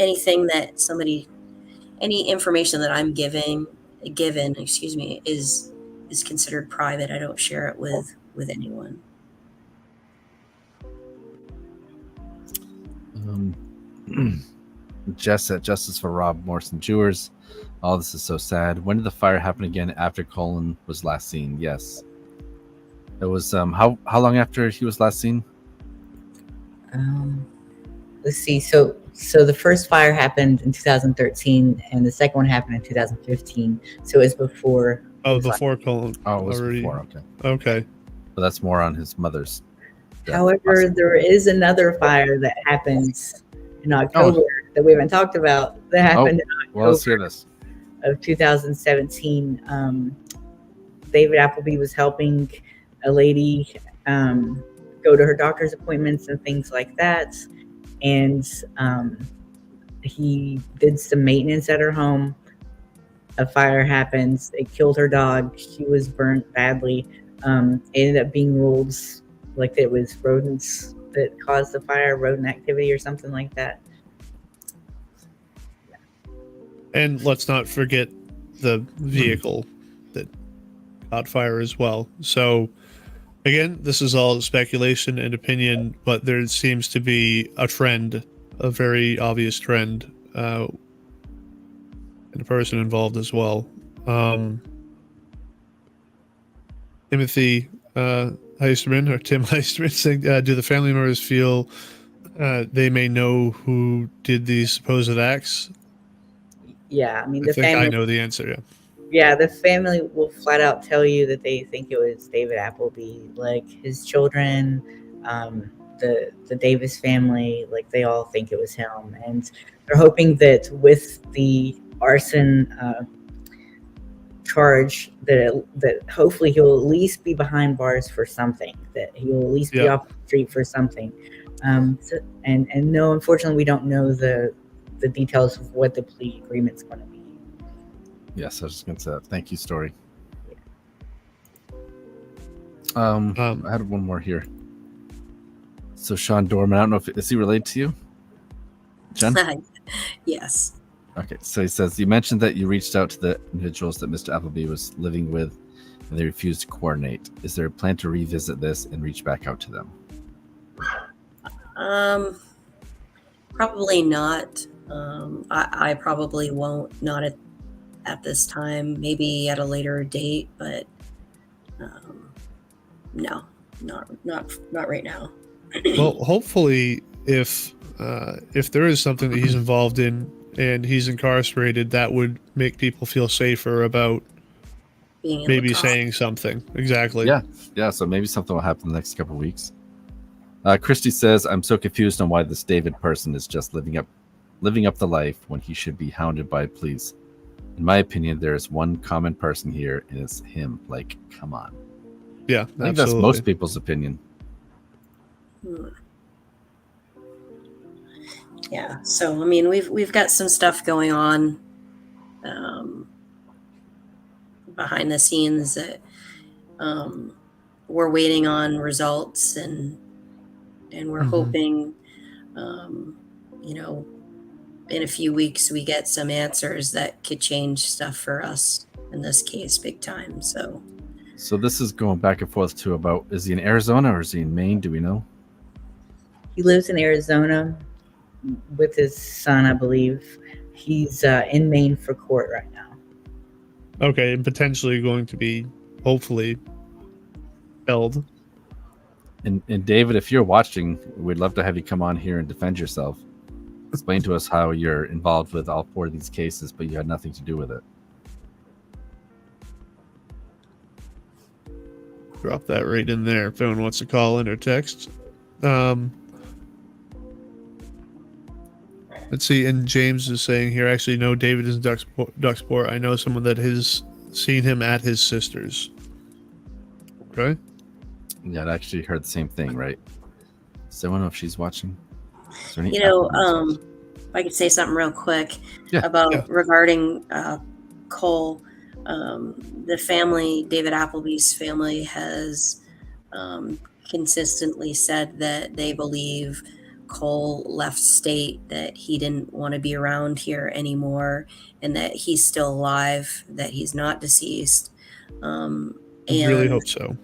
[SPEAKER 7] information that I'm given, is considered private. I don't share it with anyone.
[SPEAKER 1] Jess at Justice for Rob Morrison Jewers. All this is so sad. When did the fire happen again after Colin was last seen? Yes. It was how long after he was last seen?
[SPEAKER 6] Let's see. So the first fire happened in 2013, and the second one happened in 2015. So it was before.
[SPEAKER 5] Oh, before Colin.
[SPEAKER 1] Oh, it was
[SPEAKER 5] already.
[SPEAKER 1] before.
[SPEAKER 5] Okay.
[SPEAKER 1] But that's more on his mother's death.
[SPEAKER 6] However, there is another fire that happens in October that we haven't talked about. That happened in October
[SPEAKER 1] well, let's hear this.
[SPEAKER 6] Of 2017. David Appleby was helping a lady go to her doctor's appointments and things like that. And he did some maintenance at her home. A fire happens. It killed her dog. She was burnt badly. It ended up being ruled like it was rodents that caused the fire, rodent activity or something like that.
[SPEAKER 5] And let's not forget the vehicle that caught fire as well. So, again, this is all speculation and opinion, but there seems to be a trend, a very obvious trend, and a person involved as well. Timothy Heisterman, or Tim Heisterman, saying, do the family members feel they may know who did these supposed acts?
[SPEAKER 6] Yeah, I mean,
[SPEAKER 5] I think I know the answer, yeah.
[SPEAKER 6] Yeah, the family will flat out tell you that they think it was David Appleby. Like, his children, the Davis family, like, they all think it was him. And they're hoping that with the arson charge, that hopefully he'll at least be behind bars for something, that he will at least be off the street for something. And no, unfortunately, we don't know the details of what the plea agreement's going to be.
[SPEAKER 1] Yes, I was just going to say that. Thank you, Story. I had one more here. So Sean Dorman, I don't know if is he related to you, Jen?
[SPEAKER 7] Yes.
[SPEAKER 1] Okay, so he says, you mentioned that you reached out to the individuals that Mr. Appleby was living with and they refused to coordinate. Is there a plan to revisit this and reach back out to them?
[SPEAKER 7] Probably not. I probably won't, not at this time, maybe at a later date, but no, not right now.
[SPEAKER 5] Well, hopefully if there is something that he's involved in and he's incarcerated, that would make people feel safer about maybe saying something. Exactly.
[SPEAKER 1] Yeah, so maybe something will happen in the next couple of weeks. Christy says, I'm so confused on why this David person is just living up the life when he should be hounded by police. In my opinion, there is one common person here, and it's him. Like, come on.
[SPEAKER 5] Yeah,
[SPEAKER 1] I think that's most people's opinion.
[SPEAKER 7] Yeah, so I mean, we've got some stuff going on behind the scenes that we're waiting on results, and we're hoping, in a few weeks we get some answers that could change stuff for us in this case big time. So
[SPEAKER 1] this is going back and forth too about, is he in Arizona or is he in Maine? Do we know?
[SPEAKER 6] He lives in Arizona with his son, I believe. He's in Maine for court right now.
[SPEAKER 5] Okay, and potentially going to be, hopefully, held.
[SPEAKER 1] And David, if you're watching, we'd love to have you come on here and defend yourself. Explain to us how you're involved with all 4 of these cases, but you had nothing to do with it.
[SPEAKER 5] Drop that right in there if anyone wants to call in or text. Let's see, and James is saying here, actually, no, David is in Bucksport. I know someone that has seen him at his sister's. Okay.
[SPEAKER 1] Yeah, I actually heard the same thing, right? So I don't know if she's watching. Is there any
[SPEAKER 7] You know,
[SPEAKER 1] Applebee's watching?
[SPEAKER 7] if I could say something real quick
[SPEAKER 1] Yeah.
[SPEAKER 7] about regarding Cole, the family, David Appleby's family, has consistently said that they believe Cole left state, that he didn't want to be around here anymore, and that he's still alive, that he's not deceased.
[SPEAKER 5] I really hope so.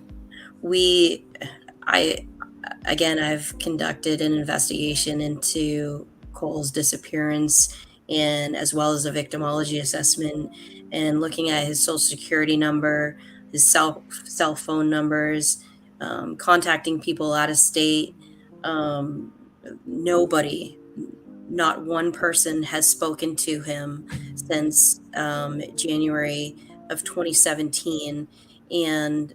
[SPEAKER 7] I've conducted an investigation into Cole's disappearance, and as well as a victimology assessment, and looking at his social security number, his cell phone numbers, contacting people out of state. Nobody, not one person, has spoken to him since January of 2017. And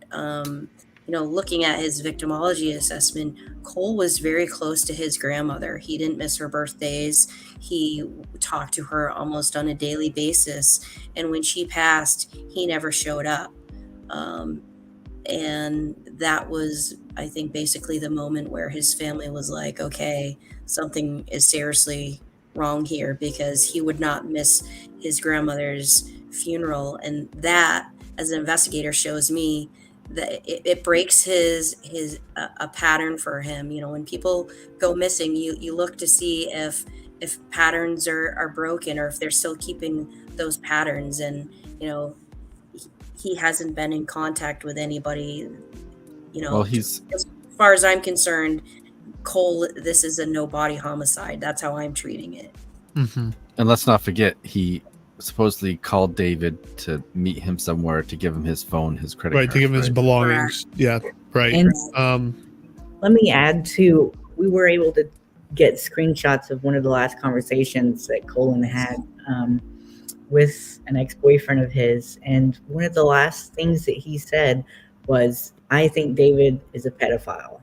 [SPEAKER 7] looking at his victimology assessment, Cole was very close to his grandmother. He didn't miss her birthdays. He talked to her almost on a daily basis. And when she passed, he never showed up. And that was, I think, basically the moment where his family was like, okay, something is seriously wrong here, because he would not miss his grandmother's funeral. And that, as an investigator, shows me that it breaks a pattern for him. When people go missing, you look to see if patterns are broken, or if they're still keeping those patterns. And he hasn't been in contact with anybody.
[SPEAKER 1] Well,
[SPEAKER 7] as far as I'm concerned, Cole, this is a no body homicide. That's how I'm treating it.
[SPEAKER 5] Mm-hmm.
[SPEAKER 1] And let's not forget, he supposedly called David to meet him somewhere, to give him his phone, his credit card.
[SPEAKER 5] Right, to give him his belongings. Yeah, right.
[SPEAKER 6] And let me add to, we were able to get screenshots of one of the last conversations that Colin had with an ex-boyfriend of his. And one of the last things that he said was, I think David is a pedophile.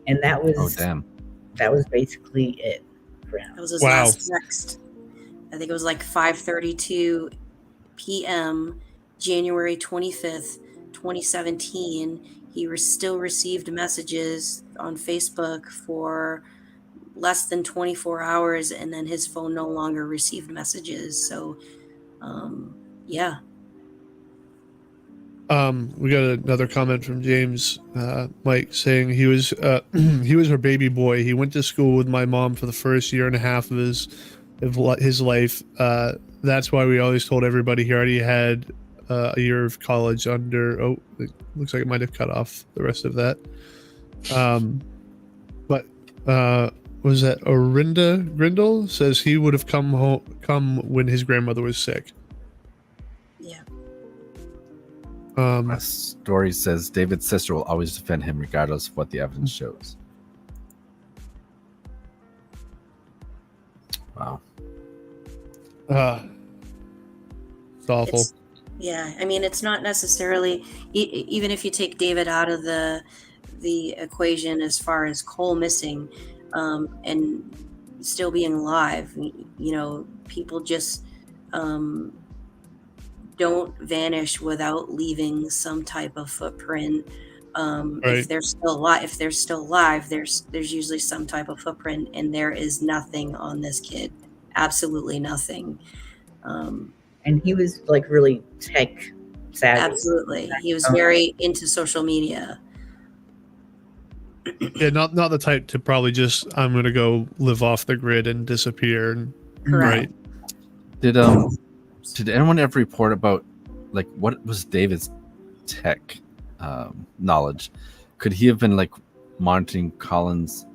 [SPEAKER 6] And that was, that was basically it for him.
[SPEAKER 7] That was his last text. I think it was like 5:32 p.m., January 25th, 2017. He still received messages on Facebook for less than 24 hours, and then his phone no longer received messages. So, yeah.
[SPEAKER 5] We got another comment from James, Mike, saying he was her baby boy. He went to school with my mom for the first year and a half of his life. That's why we always told everybody he already had a year of college under. Oh, it looks like it might have cut off the rest of that. But was that Orinda Grindle says he would have come when his grandmother was sick.
[SPEAKER 7] Yeah.
[SPEAKER 1] My story says David's sister will always defend him regardless of what the evidence shows. Wow.
[SPEAKER 5] It's awful.
[SPEAKER 7] I mean, it's not necessarily, even if you take David out of the equation as far as Cole missing, and still being alive, people just don't vanish without leaving some type of footprint.
[SPEAKER 5] Right.
[SPEAKER 7] If they're still alive, there's usually some type of footprint, and there is nothing on this kid. Absolutely nothing.
[SPEAKER 6] And he was like really tech savvy.
[SPEAKER 7] Absolutely. He was very into social media.
[SPEAKER 5] Yeah, not the type to probably just, I'm gonna go live off the grid and disappear. And,
[SPEAKER 7] Correct.
[SPEAKER 5] right.
[SPEAKER 1] Did anyone ever report about, like, what was David's tech knowledge? Could he have been like monitoring Colin's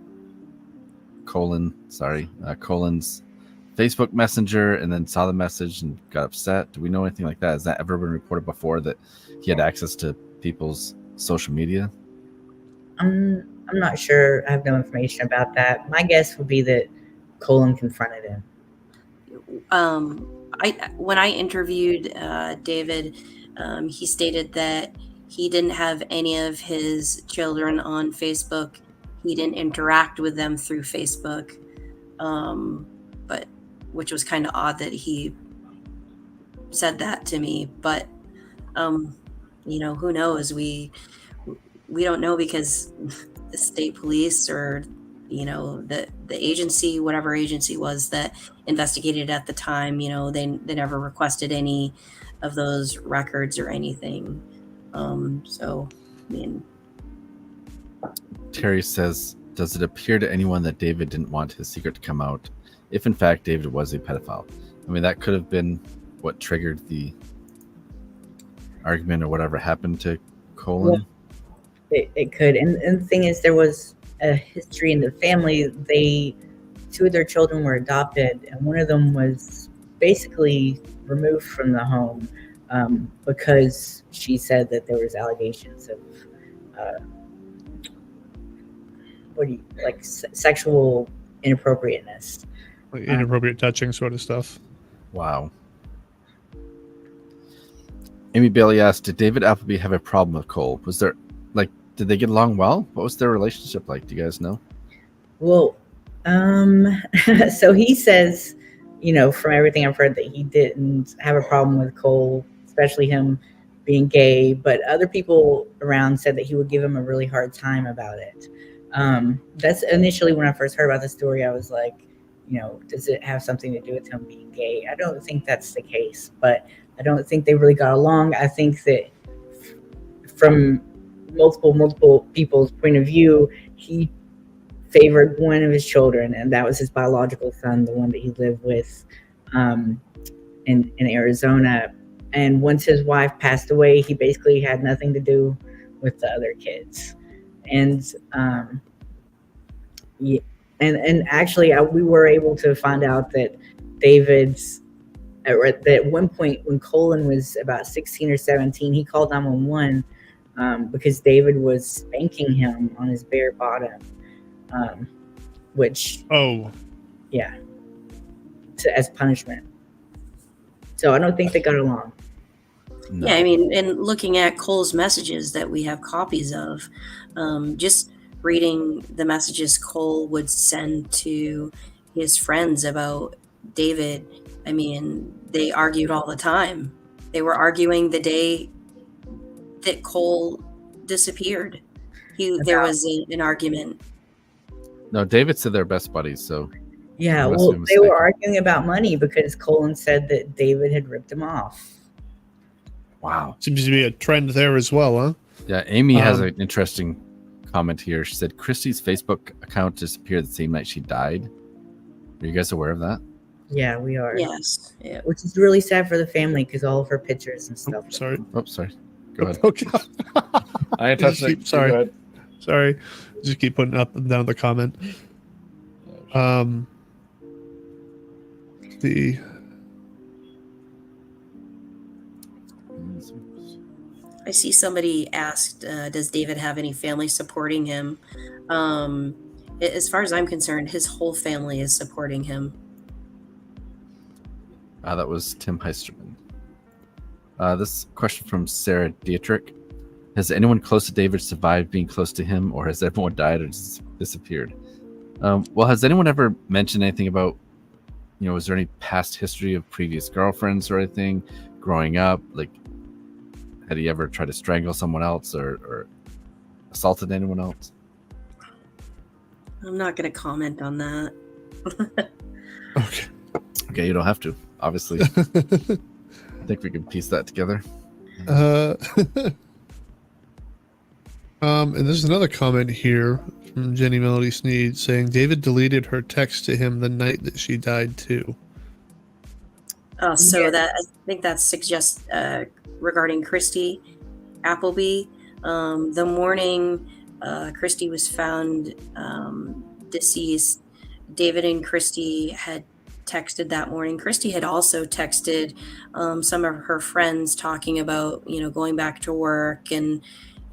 [SPEAKER 1] Facebook Messenger and then saw the message and got upset? Do we know anything like that? Has that ever been reported before, that he had access to people's social media?
[SPEAKER 6] I'm not sure. I have no information about that. My guess would be that Colin confronted him.
[SPEAKER 7] When I interviewed David, he stated that he didn't have any of his children on Facebook. He didn't interact with them through Facebook, but which was kind of odd that he said that to me. But who knows? we don't know because the state police or the agency, whatever agency was that investigated at the time, they never requested any of those records or anything. So I mean,
[SPEAKER 1] Terry says, does it appear to anyone that David didn't want his secret to come out, if in fact David was a pedophile? I mean, that could have been what triggered the argument or whatever happened to Colin.
[SPEAKER 6] It could. And the thing is, there was a history in the family. Two of their children were adopted, and one of them was basically removed from the home because she said that there was allegations of sexual inappropriateness,
[SPEAKER 5] like inappropriate touching sort of stuff.
[SPEAKER 1] Wow. Amy Bailey asked, did David Appleby have a problem with Cole? Was there, did they get along well? What was their relationship like? Do you guys know?
[SPEAKER 6] Well, so he says, from everything I've heard, that he didn't have a problem with Cole, especially him being gay, but other people around said that he would give him a really hard time about it. That's initially when I first heard about the story, I was like, does it have something to do with him being gay? I don't think that's the case, but I don't think they really got along. I think that from multiple people's point of view, he favored one of his children, and that was his biological son, the one that he lived with in Arizona. And once his wife passed away, he basically had nothing to do with the other kids. And and actually, we were able to find out that David's at one point when Colin was about 16 or 17, he called 911 because David was spanking him on his bare bottom, which as punishment. So I don't think they got along.
[SPEAKER 1] No.
[SPEAKER 7] Yeah, I mean, and looking at Cole's messages that we have copies of, just reading the messages Cole would send to his friends about David, I mean, they argued all the time. They were arguing the day that Cole disappeared. There was an argument.
[SPEAKER 1] No, David said they're best buddies, so...
[SPEAKER 6] Yeah, well, they were arguing about money because Colin said that David had ripped him off.
[SPEAKER 1] Wow.
[SPEAKER 5] Seems to be a trend there as well, huh?
[SPEAKER 1] Yeah, Amy has an interesting comment here. She said Christy's Facebook account disappeared the same night she died. Are you guys aware of that?
[SPEAKER 6] Yeah, we are.
[SPEAKER 7] Yes. Yeah.
[SPEAKER 6] Which is really sad for the family because all of her pictures and stuff.
[SPEAKER 5] Sorry.
[SPEAKER 1] Oh, sorry. Go ahead.
[SPEAKER 5] Okay.
[SPEAKER 1] I ain't touched it.
[SPEAKER 5] Sorry.
[SPEAKER 1] Go ahead.
[SPEAKER 5] Sorry. Just keep putting up and down the comment.
[SPEAKER 7] I see somebody asked, does David have any family supporting him? As far as I'm concerned, his whole family is supporting him.
[SPEAKER 1] That was Tim Heisterman. This question from Sarah Dietrich. Has anyone close to David survived being close to him, or has everyone died or disappeared? Well, has anyone ever mentioned anything about, is there any past history of previous girlfriends or anything growing up? Like, had he ever tried to strangle someone else or assaulted anyone else?
[SPEAKER 7] I'm not going to comment on that.
[SPEAKER 5] Okay.
[SPEAKER 1] Okay, you don't have to, obviously. I think we can piece that together.
[SPEAKER 5] And there's another comment here from Jenny Melody Sneed saying David deleted her text to him the night that she died too.
[SPEAKER 7] So that I think that suggests regarding Christy Appleby. The morning Christy was found deceased, David and Christy had texted that morning. Christy had also texted some of her friends talking about, going back to work and,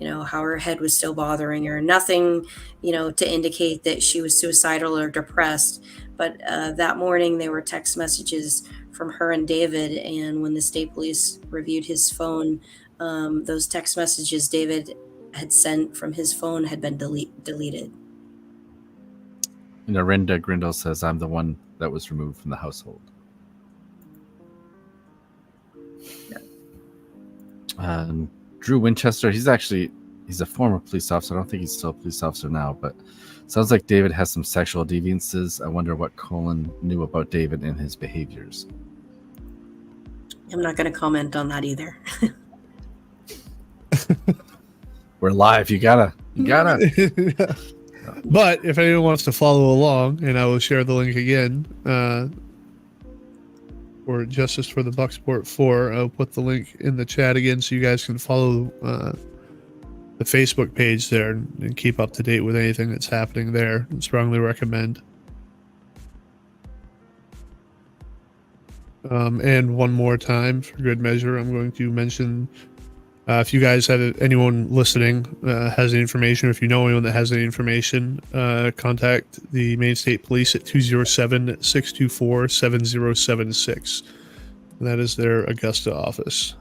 [SPEAKER 7] how her head was still bothering her. Nothing, to indicate that she was suicidal or depressed. But that morning there were text messages from her and David. And when the state police reviewed his phone, those text messages David had sent from his phone had been deleted.
[SPEAKER 1] Renda Grindle says, I'm the one that was removed from the household.
[SPEAKER 7] Yeah.
[SPEAKER 1] Drew Winchester, he's he's a former police officer. I don't think he's still a police officer now, but sounds like David has some sexual deviances. I wonder what Colin knew about David and his behaviors.
[SPEAKER 7] I'm not going to comment on that either.
[SPEAKER 1] We're live. You gotta.
[SPEAKER 5] But if anyone wants to follow along, and I will share the link again, for Justice for the Bucksport 4, I'll put the link in the chat again so you guys can follow the Facebook page there and keep up to date with anything that's happening there. I strongly recommend. And one more time, for good measure, I'm going to mention, if you guys have anyone listening has any information, if you know anyone that has any information, contact the Maine State Police at 207-624-7076. That is their Augusta office.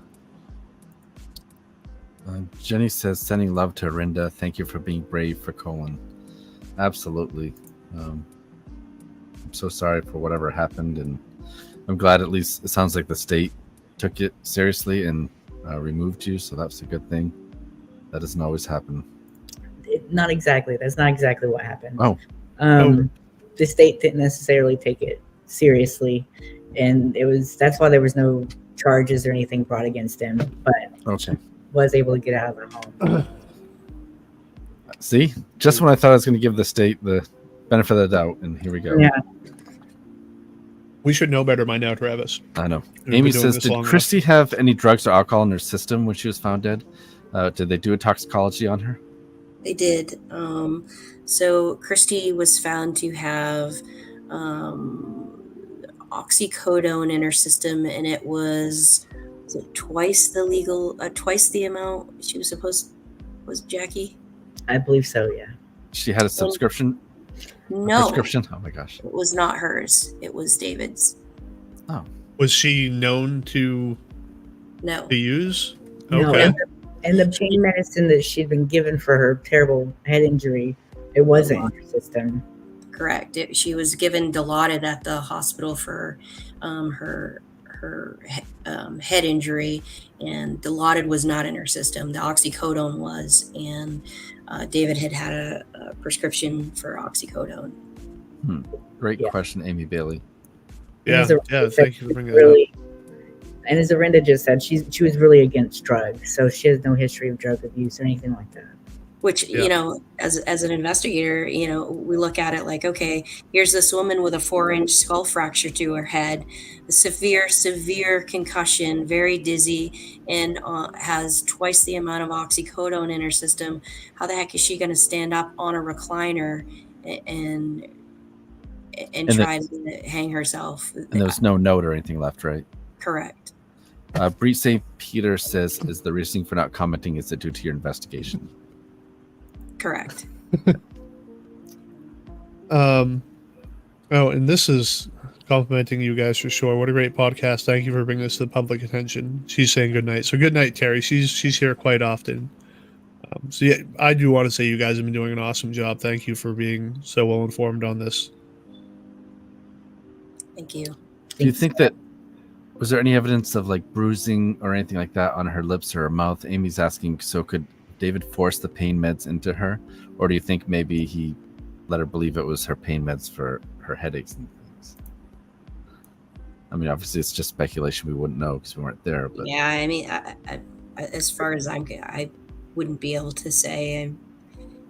[SPEAKER 1] Jenny says, sending love to Arinda. Thank you for being brave for Colin. Absolutely. I'm so sorry for whatever happened, and I'm glad at least it sounds like the state took it seriously and removed you, so that's a good thing. That doesn't always happen.
[SPEAKER 6] Not exactly. That's not exactly what happened.
[SPEAKER 1] Oh.
[SPEAKER 6] The state didn't necessarily take it seriously, and that's why there was no charges or anything brought against him, but
[SPEAKER 1] okay.
[SPEAKER 6] Was able to get out of the home.
[SPEAKER 1] See? Just when I thought I was going to give the state the benefit of the doubt, and here we go.
[SPEAKER 6] Yeah.
[SPEAKER 5] We should know better by now, Travis.
[SPEAKER 1] I know.
[SPEAKER 5] We've
[SPEAKER 1] Amy
[SPEAKER 5] been doing
[SPEAKER 1] says,
[SPEAKER 5] this
[SPEAKER 1] did
[SPEAKER 5] long
[SPEAKER 1] Christy have any drugs or alcohol in her system when she was found dead? Did they do a toxicology on her?
[SPEAKER 7] They did. So Christy was found to have oxycodone in her system, and it was twice the amount she was supposed. Was Jacqui?
[SPEAKER 6] I believe so. Yeah.
[SPEAKER 1] She had a subscription.
[SPEAKER 7] No.
[SPEAKER 1] Prescription. Oh my gosh.
[SPEAKER 7] It was not hers. It was David's.
[SPEAKER 1] Oh.
[SPEAKER 5] Was she known to use?
[SPEAKER 6] No,
[SPEAKER 5] Okay.
[SPEAKER 6] and the pain medicine that she'd been given for her terrible head injury, it wasn't in her system.
[SPEAKER 7] Correct. She was given Dilaudid at the hospital for her head injury, and Dilaudid was not in her system. The oxycodone was, and David had a prescription for oxycodone.
[SPEAKER 1] Great question, Amy Bailey.
[SPEAKER 5] Yeah, thank you for bringing that up.
[SPEAKER 6] And as Arinda just said, she was really against drugs, so she has no history of drug abuse or anything like that.
[SPEAKER 7] Which, as an investigator, we look at it like, okay, here's this woman with a 4-inch skull fracture to her head, a severe concussion, very dizzy, and has twice the amount of oxycodone in her system. How the heck is she going to stand up on a recliner and try to hang herself?
[SPEAKER 1] And there was no note or anything left, right?
[SPEAKER 7] Correct.
[SPEAKER 1] Bree St. Peter says, is the reasoning for not commenting is it due to your investigation?
[SPEAKER 7] Correct.
[SPEAKER 5] And this is complimenting you guys for sure. What a great podcast. Thank you for bringing this to the public attention. She's saying good night. So good night, Terry. She's here quite often. So yeah, I do want to say you guys have been doing an awesome job. Thank you for being so well informed on this.
[SPEAKER 7] Thank you.
[SPEAKER 1] Do you think that, was there any evidence of like bruising or anything like that on her lips or her mouth? Amy's asking, so could David force the pain meds into her, or do you think maybe he let her believe it was her pain meds for her headaches and things? I mean, obviously it's just speculation. We wouldn't know because we weren't there. But
[SPEAKER 7] yeah, I mean, I, as far as I wouldn't be able to say.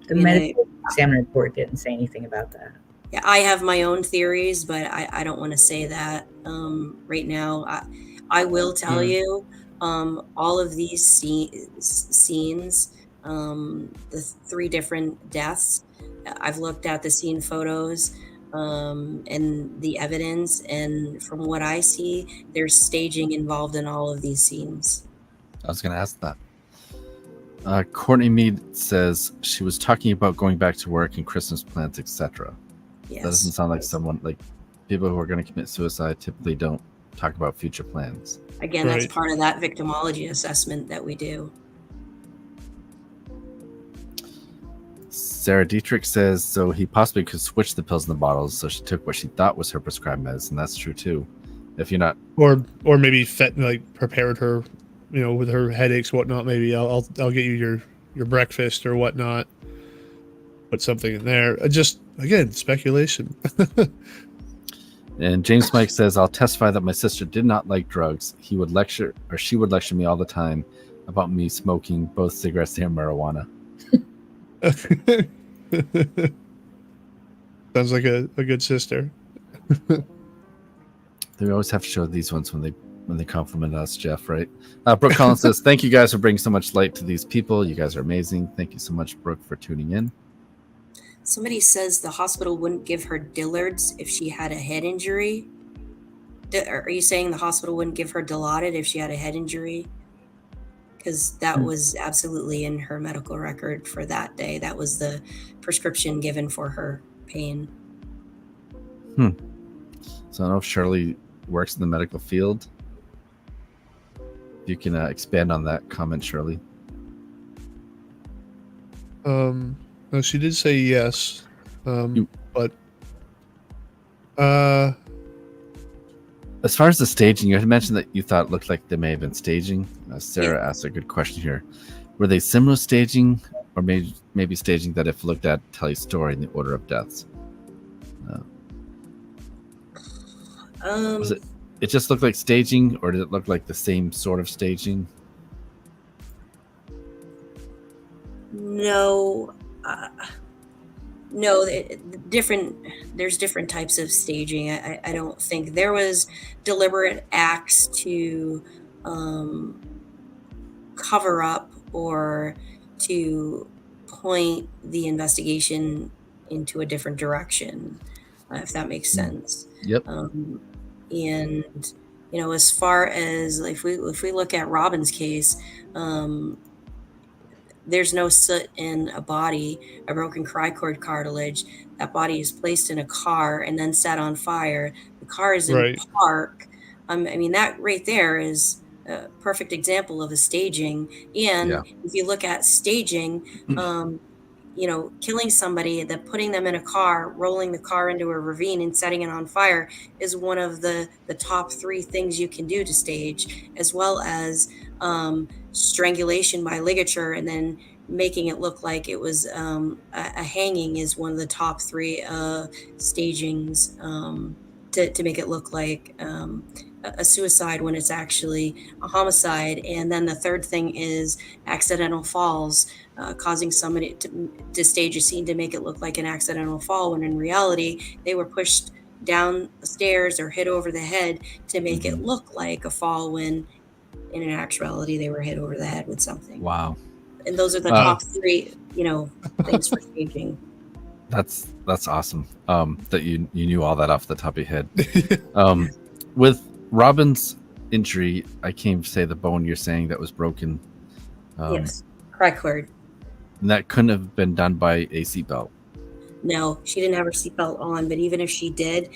[SPEAKER 6] The medical examiner report didn't say anything about that.
[SPEAKER 7] Yeah, I have my own theories, but I don't want to say that right now. I will tell you, all of these scenes, the 3 different deaths, I've looked at the scene photos and the evidence, and from what I see, there's staging involved in all of these scenes.
[SPEAKER 1] I was going to ask that. Courtney Mead says she was talking about going back to work and Christmas plans, etc.
[SPEAKER 7] Yes.
[SPEAKER 1] That doesn't sound like someone, like people who are going to commit suicide typically don't talk about future plans.
[SPEAKER 7] Again, that's part of that victimology assessment that we do.
[SPEAKER 1] Sarah Dietrich says, so he possibly could switch the pills in the bottles, so she took what she thought was her prescribed medicine. That's true too. If you're not,
[SPEAKER 5] or maybe prepared her, with her headaches, whatnot. Maybe I'll get you your breakfast or whatnot. Put something in there. Just again, speculation.
[SPEAKER 1] And James Mike says, I'll testify that my sister did not like drugs. She would lecture me all the time about me smoking both cigarettes and marijuana.
[SPEAKER 5] Sounds like a good sister.
[SPEAKER 1] They always have to show these ones when they compliment us, Jeff, right? Brooke Collins says, thank you guys for bringing so much light to these people. You guys are amazing. Thank you so much, Brooke, for tuning in.
[SPEAKER 7] Somebody says the hospital wouldn't give her Dillard's if she had a head injury. Are you saying the hospital wouldn't give her Dilaudid if she had a head injury? Because that was absolutely in her medical record for that day. That was the prescription given for her pain.
[SPEAKER 1] So I don't know if Shirley works in the medical field. If you can expand on that comment, Shirley.
[SPEAKER 5] No, she did say yes. But
[SPEAKER 1] as far as the staging, you had mentioned that you thought it looked like they may have been staging. Sarah asked a good question here. Were they similar staging, or maybe staging that, if looked at, tell you story in the order of deaths? Was it just looked like staging, or did it look like the same sort of staging?
[SPEAKER 7] No. No, there's different types of staging. I don't think there was deliberate acts to cover up or to point the investigation into a different direction, if that makes sense.
[SPEAKER 1] Yep.
[SPEAKER 7] And as far as if we look at Robin's case, there's no soot in a body, a broken cricoid cartilage. That body is placed in a car and then set on fire. The car is in a park. That right there is a perfect example of a staging. And if you look at staging, killing somebody, then putting them in a car, rolling the car into a ravine and setting it on fire is one of the top 3 things you can do to stage, as well as strangulation by ligature and then making it look like it was a hanging is one of the top 3 stagings to make it look like a suicide when it's actually a homicide. And then the third thing is accidental falls, causing somebody to stage a scene to make it look like an accidental fall, when in reality they were pushed down the stairs or hit over the head to make it look like a fall, when in actuality they were hit over the head with something.
[SPEAKER 1] Wow.
[SPEAKER 7] And those are the top 3 things for staging.
[SPEAKER 1] That's awesome that you knew all that off the top of your head. With Robin's injury, I can't say the bone you're saying that was broken.
[SPEAKER 7] Yes, cricoid.
[SPEAKER 1] And that couldn't have been done by a seatbelt.
[SPEAKER 7] No, she didn't have her seatbelt on, but even if she did,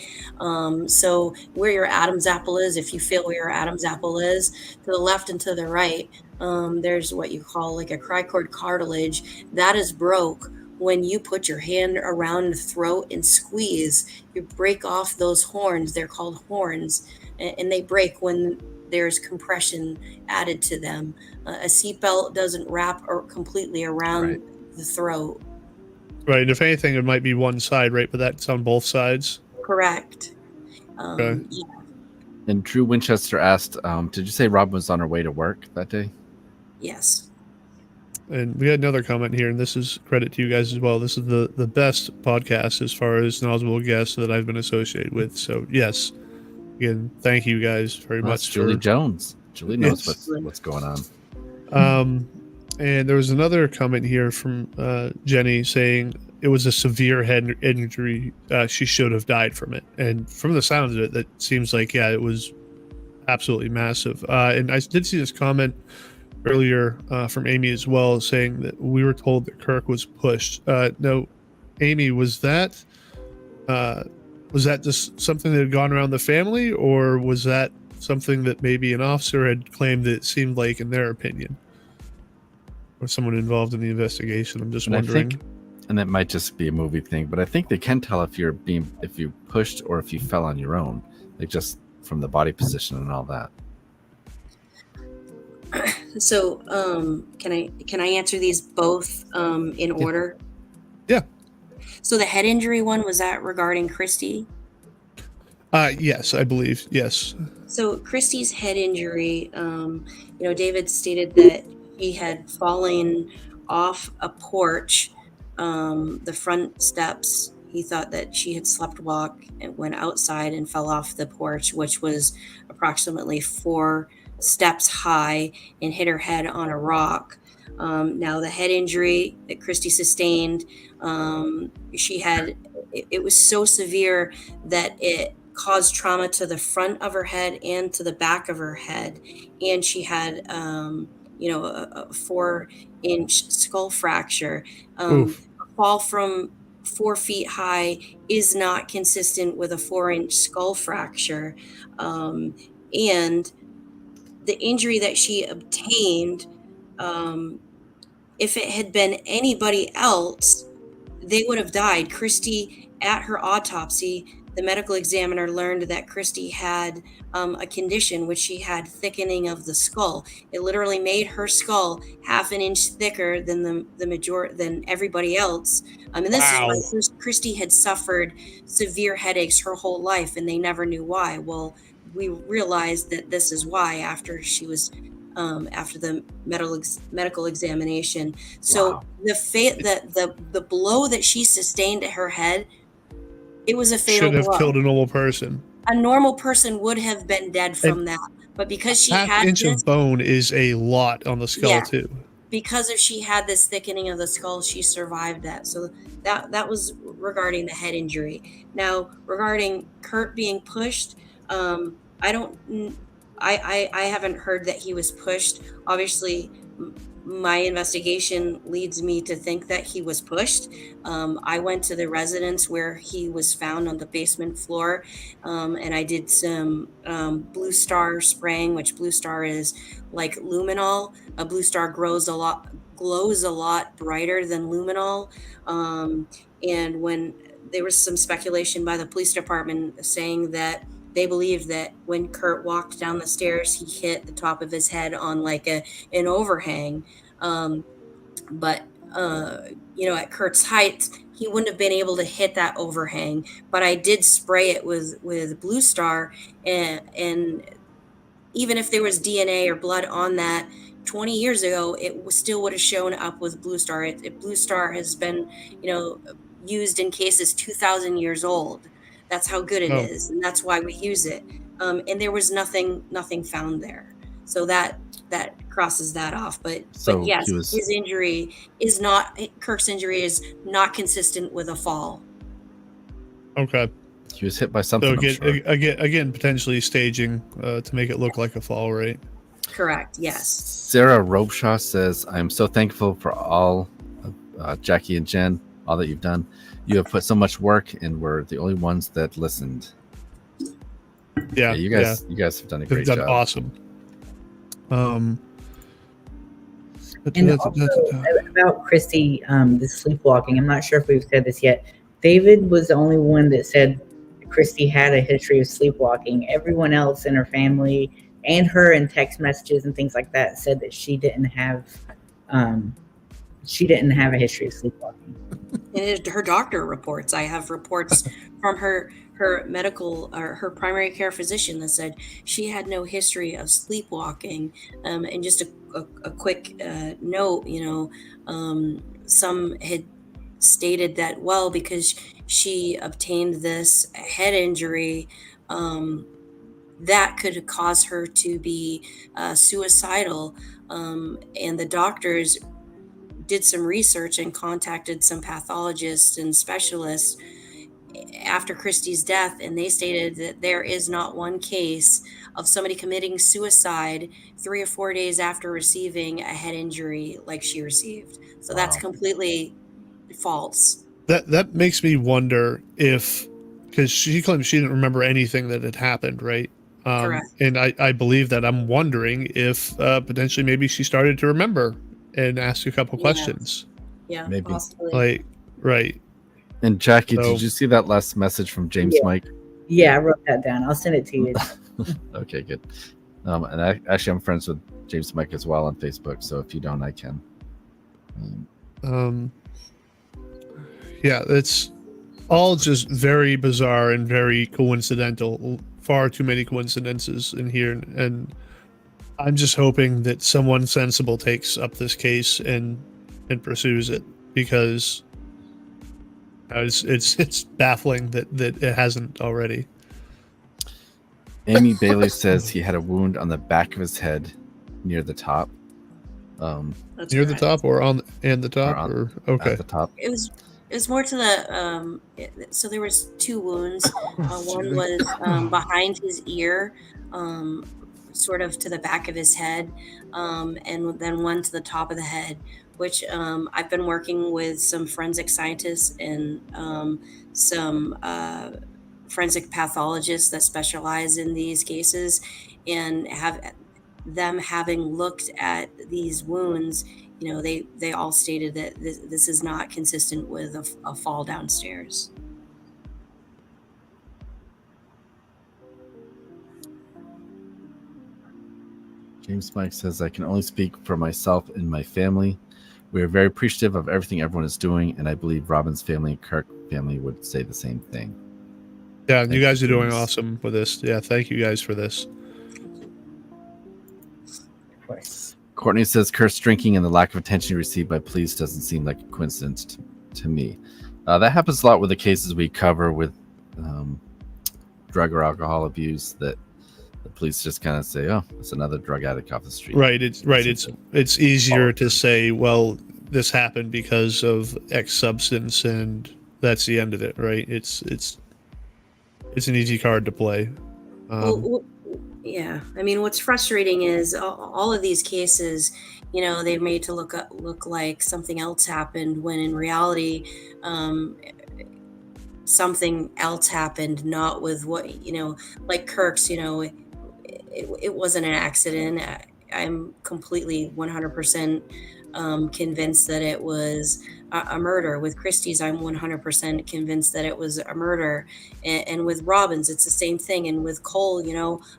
[SPEAKER 7] so where your Adam's apple is, if you feel where your Adam's apple is, to the left and to the right, there's what you call like a cricoid cartilage that is broke. When you put your hand around the throat and squeeze, you break off those horns. They're called horns, and they break when there's compression added to them. A seatbelt doesn't wrap or completely around the throat.
[SPEAKER 5] Right, and if anything, it might be one side, right? But that's on both sides.
[SPEAKER 7] Correct.
[SPEAKER 5] Okay.
[SPEAKER 7] Yeah.
[SPEAKER 1] And Drew Winchester asked, did you say Robin was on her way to work that day?
[SPEAKER 7] Yes.
[SPEAKER 5] And we had another comment here, and this is credit to you guys as well. This is the best podcast as far as knowledgeable guests that I've been associated with. So, yes. Again, thank you guys very much.
[SPEAKER 1] Julie Jones. Julie knows what's going on.
[SPEAKER 5] And there was another comment here from Jenny saying it was a severe head injury. She should have died from it. And from the sound of it, that seems like, it was absolutely massive. And I did see this comment earlier from Amy as well, saying that we were told that Kirk was pushed. No, Amy, was that just something that had gone around the family, or was that something that maybe an officer had claimed that it seemed like, in their opinion, or someone involved in the investigation? I'm just wondering.
[SPEAKER 1] And that might just be a movie thing, but I think they can tell if you pushed or if you fell on your own, like just from the body position and all that.
[SPEAKER 7] So, can I answer these both in order?
[SPEAKER 5] Yeah.
[SPEAKER 7] So the head injury one, was that regarding Christy?
[SPEAKER 5] Yes, I believe. Yes.
[SPEAKER 7] So Christy's head injury, David stated that he had fallen off a porch, the front steps. He thought that she had slept walk and went outside and fell off the porch, which was approximately 4 steps high, and hit her head on a rock. Now the head injury that Christy sustained, it was so severe that it caused trauma to the front of her head and to the back of her head, and she had a 4-inch skull fracture. A fall from 4 feet high is not consistent with a 4-inch skull fracture, and the injury that she obtained, if it had been anybody else, they would have died. Christy, at her autopsy, the medical examiner learned that Christy had a condition which she had thickening of the skull. It literally made her skull 1/2 inch thicker than than everybody else. And this is why Christy had suffered severe headaches her whole life, and they never knew why. Well, we realized that this is why after she was after the medical examination. So the blow that she sustained to her head, it was a fatal
[SPEAKER 5] Should have
[SPEAKER 7] blow.
[SPEAKER 5] killed a normal person.
[SPEAKER 7] A normal person would have been dead from that, but because she had
[SPEAKER 5] 1/2 inch
[SPEAKER 7] this,
[SPEAKER 5] of bone is a lot on the skull too.
[SPEAKER 7] because if she had this thickening of the skull, she survived that. So that was regarding the head injury. Now regarding Kurt being pushed, I haven't heard that he was pushed. Obviously, my investigation leads me to think that he was pushed. I went to the residence where he was found on the basement floor, and I did some Blue Star spraying, which Blue Star is like luminol. A Blue Star glows a lot brighter than luminol. And when there was some speculation by the police department saying that they believed that when Kurt walked down the stairs, he hit the top of his head on like an overhang. But at Kurt's height, he wouldn't have been able to hit that overhang. But I did spray it with Blue Star, and even if there was DNA or blood on that 20 years ago, it still would have shown up with Blue Star. Blue Star has been, used in cases 2,000 years old. That's how good it is, and that's why we use it. And there was nothing found there, so that crosses that off. But yes, his injury is not Kirk's injury is not consistent with a fall.
[SPEAKER 5] Okay.
[SPEAKER 1] He was hit by something.
[SPEAKER 5] So again, potentially staging to make it look like a fall, right?
[SPEAKER 7] Correct. Yes.
[SPEAKER 1] Sarah Robeshaw says, "I am so thankful for all of Jacqui and Jen, all that you've done. You have put so much work, and we're the only ones that listened."
[SPEAKER 5] Yeah,
[SPEAKER 1] you guys have done a great job.
[SPEAKER 5] Awesome.
[SPEAKER 6] And also about Christy, the sleepwalking. I'm not sure if we've said this yet. David was the only one that said Christy had a history of sleepwalking. Everyone else in her family and her in text messages and things like that said that she didn't have a history of sleepwalking.
[SPEAKER 7] And her doctor reports. I have reports from her medical or her primary care physician that said she had no history of sleepwalking. And just a quick note, some had stated that, well, because she obtained this head injury, that could cause her to be suicidal. And the doctors did some research and contacted some pathologists and specialists after Christy's death, and they stated that there is not one case of somebody committing suicide 3 or 4 days after receiving a head injury like she received. So that's completely false.
[SPEAKER 5] That makes me wonder if, because she claims she didn't remember anything that had happened, right?
[SPEAKER 7] Correct.
[SPEAKER 5] And I believe that. I'm wondering if potentially maybe she started to remember and ask a couple questions.
[SPEAKER 7] Yeah,
[SPEAKER 1] maybe.
[SPEAKER 7] Possibly.
[SPEAKER 5] Right.
[SPEAKER 1] And Jacqui, did you see that last message from James Mike?
[SPEAKER 6] Yeah, I wrote that down. I'll send it to you.
[SPEAKER 1] Okay, good. And I'm friends with James Mike as well on Facebook. So if you don't, I can.
[SPEAKER 5] Yeah, it's all just very bizarre and very coincidental. Far too many coincidences in here, and I'm just hoping that someone sensible takes up this case and pursues it, because it's baffling that it hasn't already.
[SPEAKER 1] Amy Bailey says he had a wound on the back of his head near the top.
[SPEAKER 7] That's
[SPEAKER 5] Near the
[SPEAKER 7] correct.
[SPEAKER 5] top or on and the top or okay.
[SPEAKER 1] At the top.
[SPEAKER 7] It was more to the so there was two wounds. One was behind his ear, sort of to the back of his head, and then one to the top of the head, which I've been working with some forensic scientists and some forensic pathologists that specialize in these cases, and having looked at these wounds, they all stated that this is not consistent with a fall downstairs.
[SPEAKER 1] James Mike says, I can only speak for myself and my family. We are very appreciative of everything everyone is doing, and I believe Robin's family and Kirk family would say the same thing.
[SPEAKER 5] Yeah,
[SPEAKER 1] Thank
[SPEAKER 5] you guys
[SPEAKER 1] you,
[SPEAKER 5] are doing
[SPEAKER 1] James.
[SPEAKER 5] awesome with this. Yeah, thank you guys for this.
[SPEAKER 6] Of course.
[SPEAKER 1] Courtney says Kirk's drinking and the lack of attention he received by police doesn't seem like a coincidence to me. That happens a lot with the cases we cover with drug or alcohol abuse, that the police just kind of say, oh, it's another drug addict off the street.
[SPEAKER 5] Right. It's easier to say, well, this happened because of X substance, and that's the end of it, right? It's an easy card to play.
[SPEAKER 7] Yeah, I mean, what's frustrating is all of these cases, they're made to look like something else happened, when in reality, something else happened, not with what, like Kirk's, it wasn't an accident. I'm completely 100% convinced that it was a murder. With Christie's, I'm 100% convinced that it was a murder. And with Robbins, it's the same thing. And with Cole,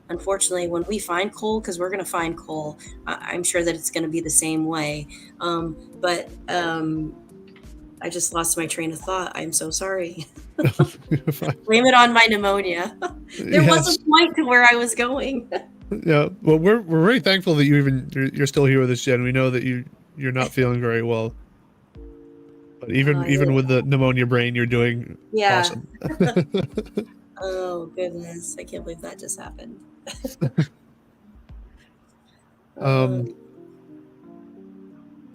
[SPEAKER 7] unfortunately, when we find Cole, because we're going to find Cole, I'm sure that it's going to be the same way. But I just lost my train of thought. I'm so sorry. Blame it on my pneumonia. There was a point to where I was going.
[SPEAKER 5] Yeah, well, we're very thankful that you're still here with us, Jen. We know that you're not feeling very well, but even with the pneumonia brain, you're doing awesome.
[SPEAKER 7] Oh goodness, I can't believe that just happened.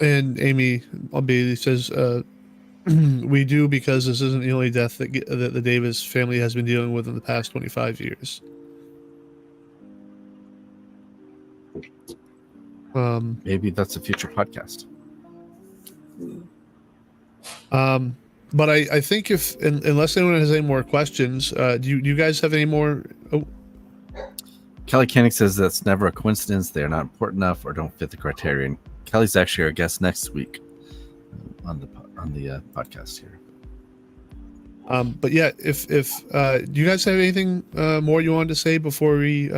[SPEAKER 5] And Amy Bailey says, we do, because this isn't the only death that the Davis family has been dealing with in the past 25 years.
[SPEAKER 1] Maybe that's a future podcast.
[SPEAKER 5] But I think unless anyone has any more questions, do you guys have any more? Oh.
[SPEAKER 1] Kelly Koenig says that's never a coincidence. They are not important enough or don't fit the criterion. Kelly's actually our guest next week on the podcast here.
[SPEAKER 5] But yeah, if do you guys have anything more you wanted to say before we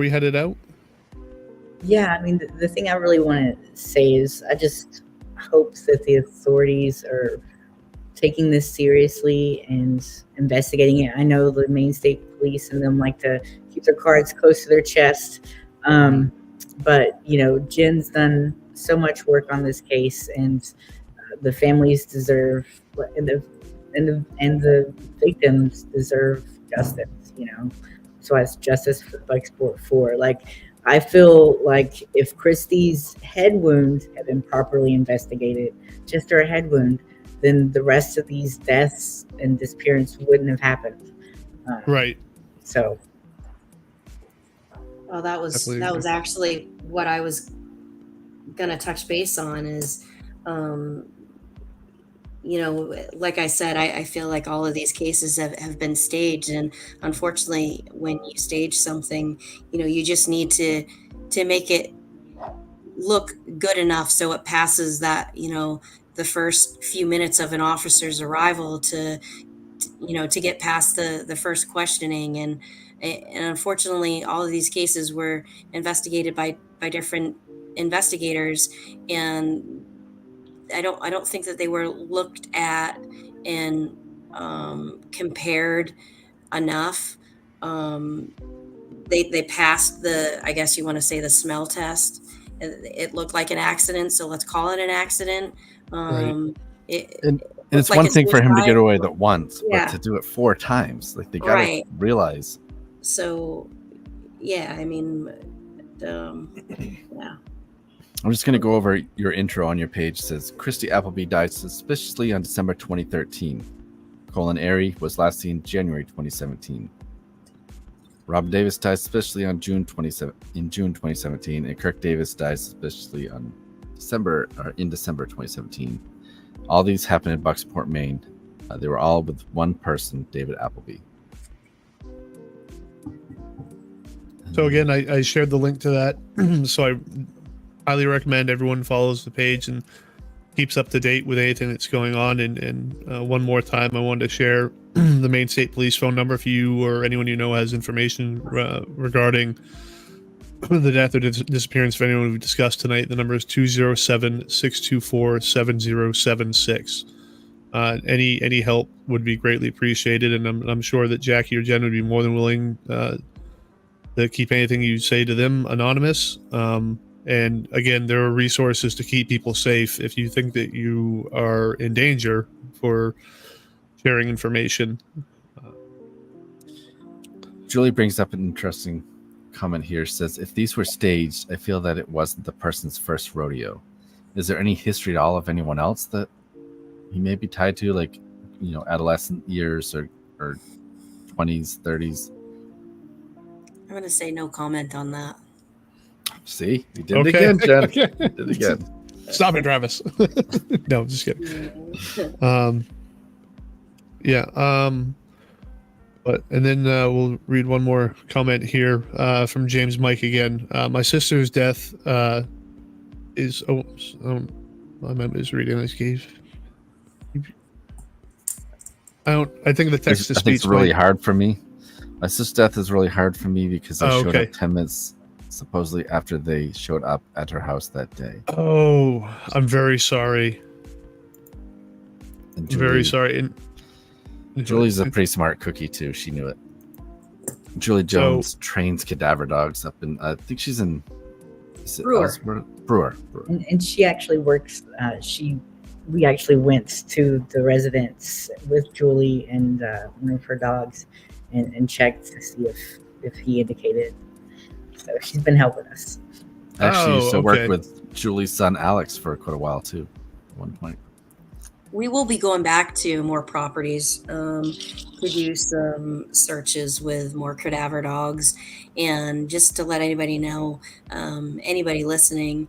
[SPEAKER 5] headed out?
[SPEAKER 6] Yeah, I mean, the thing I really want to say is I just hope that the authorities are taking this seriously and investigating it. I know the Maine State Police and them like to keep their cards close to their chest. But, Jen's done so much work on this case, and the families deserve, and the victims deserve justice, So it's justice for Bucksport 4. I feel like if Christy's head wound had been properly investigated, just her head wound, then the rest of these deaths and disappearance wouldn't have happened.
[SPEAKER 5] Right.
[SPEAKER 6] So.
[SPEAKER 7] Well, that was actually what I was gonna touch base on is, like I said, I feel like all of these cases have been staged, and unfortunately, when you stage something, you just need to make it look good enough so it passes that, the first few minutes of an officer's arrival to get past the first questioning, and unfortunately, all of these cases were investigated by different investigators, and I don't think that they were looked at and compared enough. They passed the, I guess you want to say, the smell test. It looked like an accident, so let's call it an accident.
[SPEAKER 1] And
[SPEAKER 7] It
[SPEAKER 1] it's
[SPEAKER 7] like
[SPEAKER 1] one
[SPEAKER 7] a
[SPEAKER 1] thing for him to
[SPEAKER 7] suicide.
[SPEAKER 1] get away with it once,
[SPEAKER 7] Yeah.
[SPEAKER 1] but to do it 4 times, like they gotta
[SPEAKER 7] Right.
[SPEAKER 1] realize.
[SPEAKER 7] So, yeah, I mean, yeah.
[SPEAKER 1] I'm just going to go over your intro on your page. It says Christy Appleby died suspiciously on December 2013. Colin Arey was last seen January 2017. Rob Davis died suspiciously on June 2017, and Kirk Davis died suspiciously on December 2017. All these happened in Bucksport, Maine. They were all with one person, David Appleby.
[SPEAKER 5] So again, I shared the link to that. So I highly recommend everyone follows the page and keeps up to date with anything that's going on. And one more time, I wanted to share the Maine State Police phone number if you or anyone you know has information regarding the death or disappearance of anyone we've discussed tonight. The number is 207-624-7076. Any help would be greatly appreciated, and I'm sure that Jacqui or Jen would be more than willing to keep anything you say to them anonymous. And again, there are resources to keep people safe if you think that you are in danger for sharing information.
[SPEAKER 1] Julie brings up an interesting comment here. Says, if these were staged, I feel that it wasn't the person's first rodeo. Is there any history at all of anyone else that he may be tied to, like, adolescent years or 20s, 30s?
[SPEAKER 7] I'm going to say no comment on that.
[SPEAKER 1] See, you did it again, Jen.
[SPEAKER 5] Okay.
[SPEAKER 1] You did it again.
[SPEAKER 5] Stop it, Travis. No, just kidding. But and then we'll read one more comment here from James Mike again. My sister's death is my memory is reading this case. I think the text to
[SPEAKER 1] I think
[SPEAKER 5] speech
[SPEAKER 1] it's really hard for me. My sister's death is really hard for me because I showed up 10 minutes supposedly after they showed up at her house that day.
[SPEAKER 5] Oh, I'm very sorry.
[SPEAKER 1] And
[SPEAKER 5] Very sorry. And
[SPEAKER 1] Julie's a pretty smart cookie too. She knew it. Julie Jones trains cadaver dogs up in. I think she's in. Brewer.
[SPEAKER 6] And she actually works. We actually went to the residence with Julie and one of her dogs, and checked to see if he indicated. So she's been helping us.
[SPEAKER 1] I actually used to work with Julie's son Alex for quite a while too. At one point.
[SPEAKER 7] We will be going back to more properties to do some searches with more cadaver dogs, and just to let anybody know, anybody listening,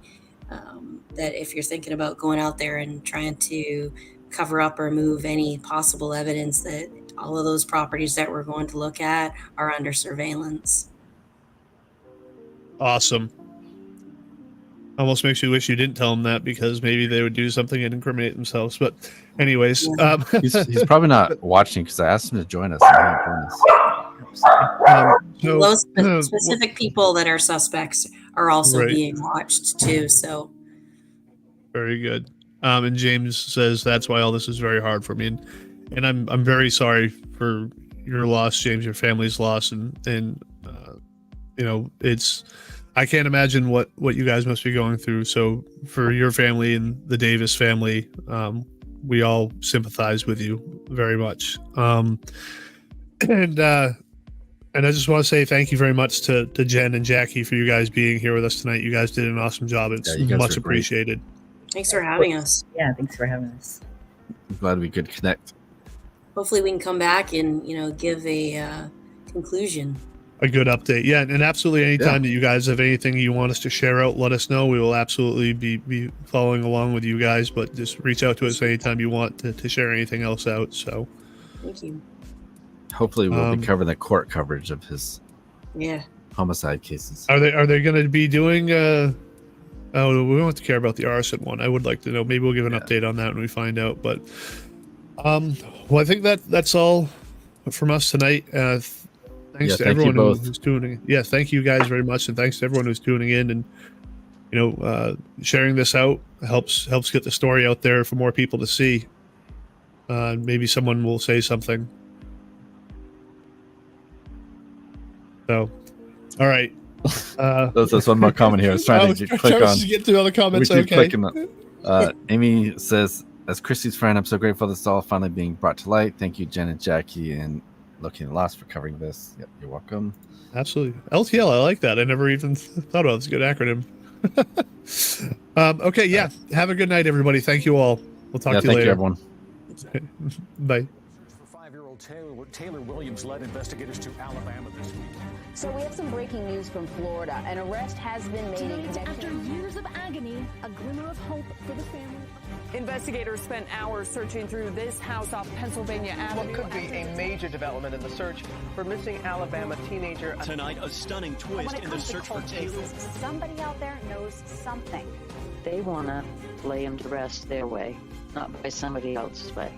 [SPEAKER 7] that if you're thinking about going out there and trying to cover up or remove any possible evidence, that all of those properties that we're going to look at are under surveillance.
[SPEAKER 5] Awesome. Almost makes you wish you didn't tell them that, because maybe they would do something and incriminate themselves. But anyways,
[SPEAKER 1] he's probably not watching because I asked him to join us. And he didn't join us.
[SPEAKER 7] Those specific people that are suspects are also being watched too. So
[SPEAKER 5] very good. And James says that's why all this is very hard for me, and I'm very sorry for your loss, James, your family's loss, and it's. I can't imagine what you guys must be going through. So for your family and the Davis family, we all sympathize with you very much. And I just want to say thank you very much to Jen and Jacqui for you guys being here with us tonight. You guys did an awesome job. It's much appreciated.
[SPEAKER 7] Thanks for having us.
[SPEAKER 6] Yeah, thanks for having us.
[SPEAKER 1] I'm glad we could connect.
[SPEAKER 7] Hopefully we can come back and give a conclusion.
[SPEAKER 5] A good update. Yeah, and absolutely anytime that you guys have anything you want us to share out, let us know. We will absolutely be following along with you guys, but just reach out to us anytime you want to share anything else out. So
[SPEAKER 7] thank you.
[SPEAKER 1] Hopefully we'll be covering the court coverage of his homicide cases.
[SPEAKER 5] Are they going to be doing we don't have to care about the arson one. I would like to know. Maybe we'll give an update on that when we find out. But well, I think that's all from us tonight. Thanks to everyone who's tuning in. Yes, thank you guys very much, and thanks to everyone who's tuning in. And sharing this out helps get the story out there for more people to see. Maybe someone will say something. So, all right.
[SPEAKER 1] There's one more comment here. I was trying to click on.
[SPEAKER 5] To get through all the comments.
[SPEAKER 1] We keep
[SPEAKER 5] Okay.
[SPEAKER 1] clicking on. Amy says, "As Christy's friend, I'm so grateful this is all finally being brought to light. Thank you, Jen and Jacqui, and Looking at Lost for covering this. Yep, you're welcome."
[SPEAKER 5] Absolutely. LTL, I like that. I never even thought of it. It's a good acronym. Okay, yeah. Have a good night, everybody. Thank you all. We'll talk to you
[SPEAKER 1] Thank
[SPEAKER 5] later.
[SPEAKER 1] you, everyone.
[SPEAKER 5] Bye.
[SPEAKER 8] For 5-year-old Taylor Williams led investigators to Alabama this week.
[SPEAKER 9] So we have some breaking news from Florida. An arrest has been made in
[SPEAKER 10] Tonight, after
[SPEAKER 9] connection.
[SPEAKER 10] years of agony, a glimmer of hope for the family.
[SPEAKER 11] Investigators spent hours searching through this house off Pennsylvania Avenue.
[SPEAKER 12] What could be a major development in the search for missing Alabama teenager.
[SPEAKER 8] Tonight, a stunning twist in the search for Taylor.
[SPEAKER 10] Somebody out there knows something.
[SPEAKER 13] They want to lay him to rest their way, not by somebody else's way.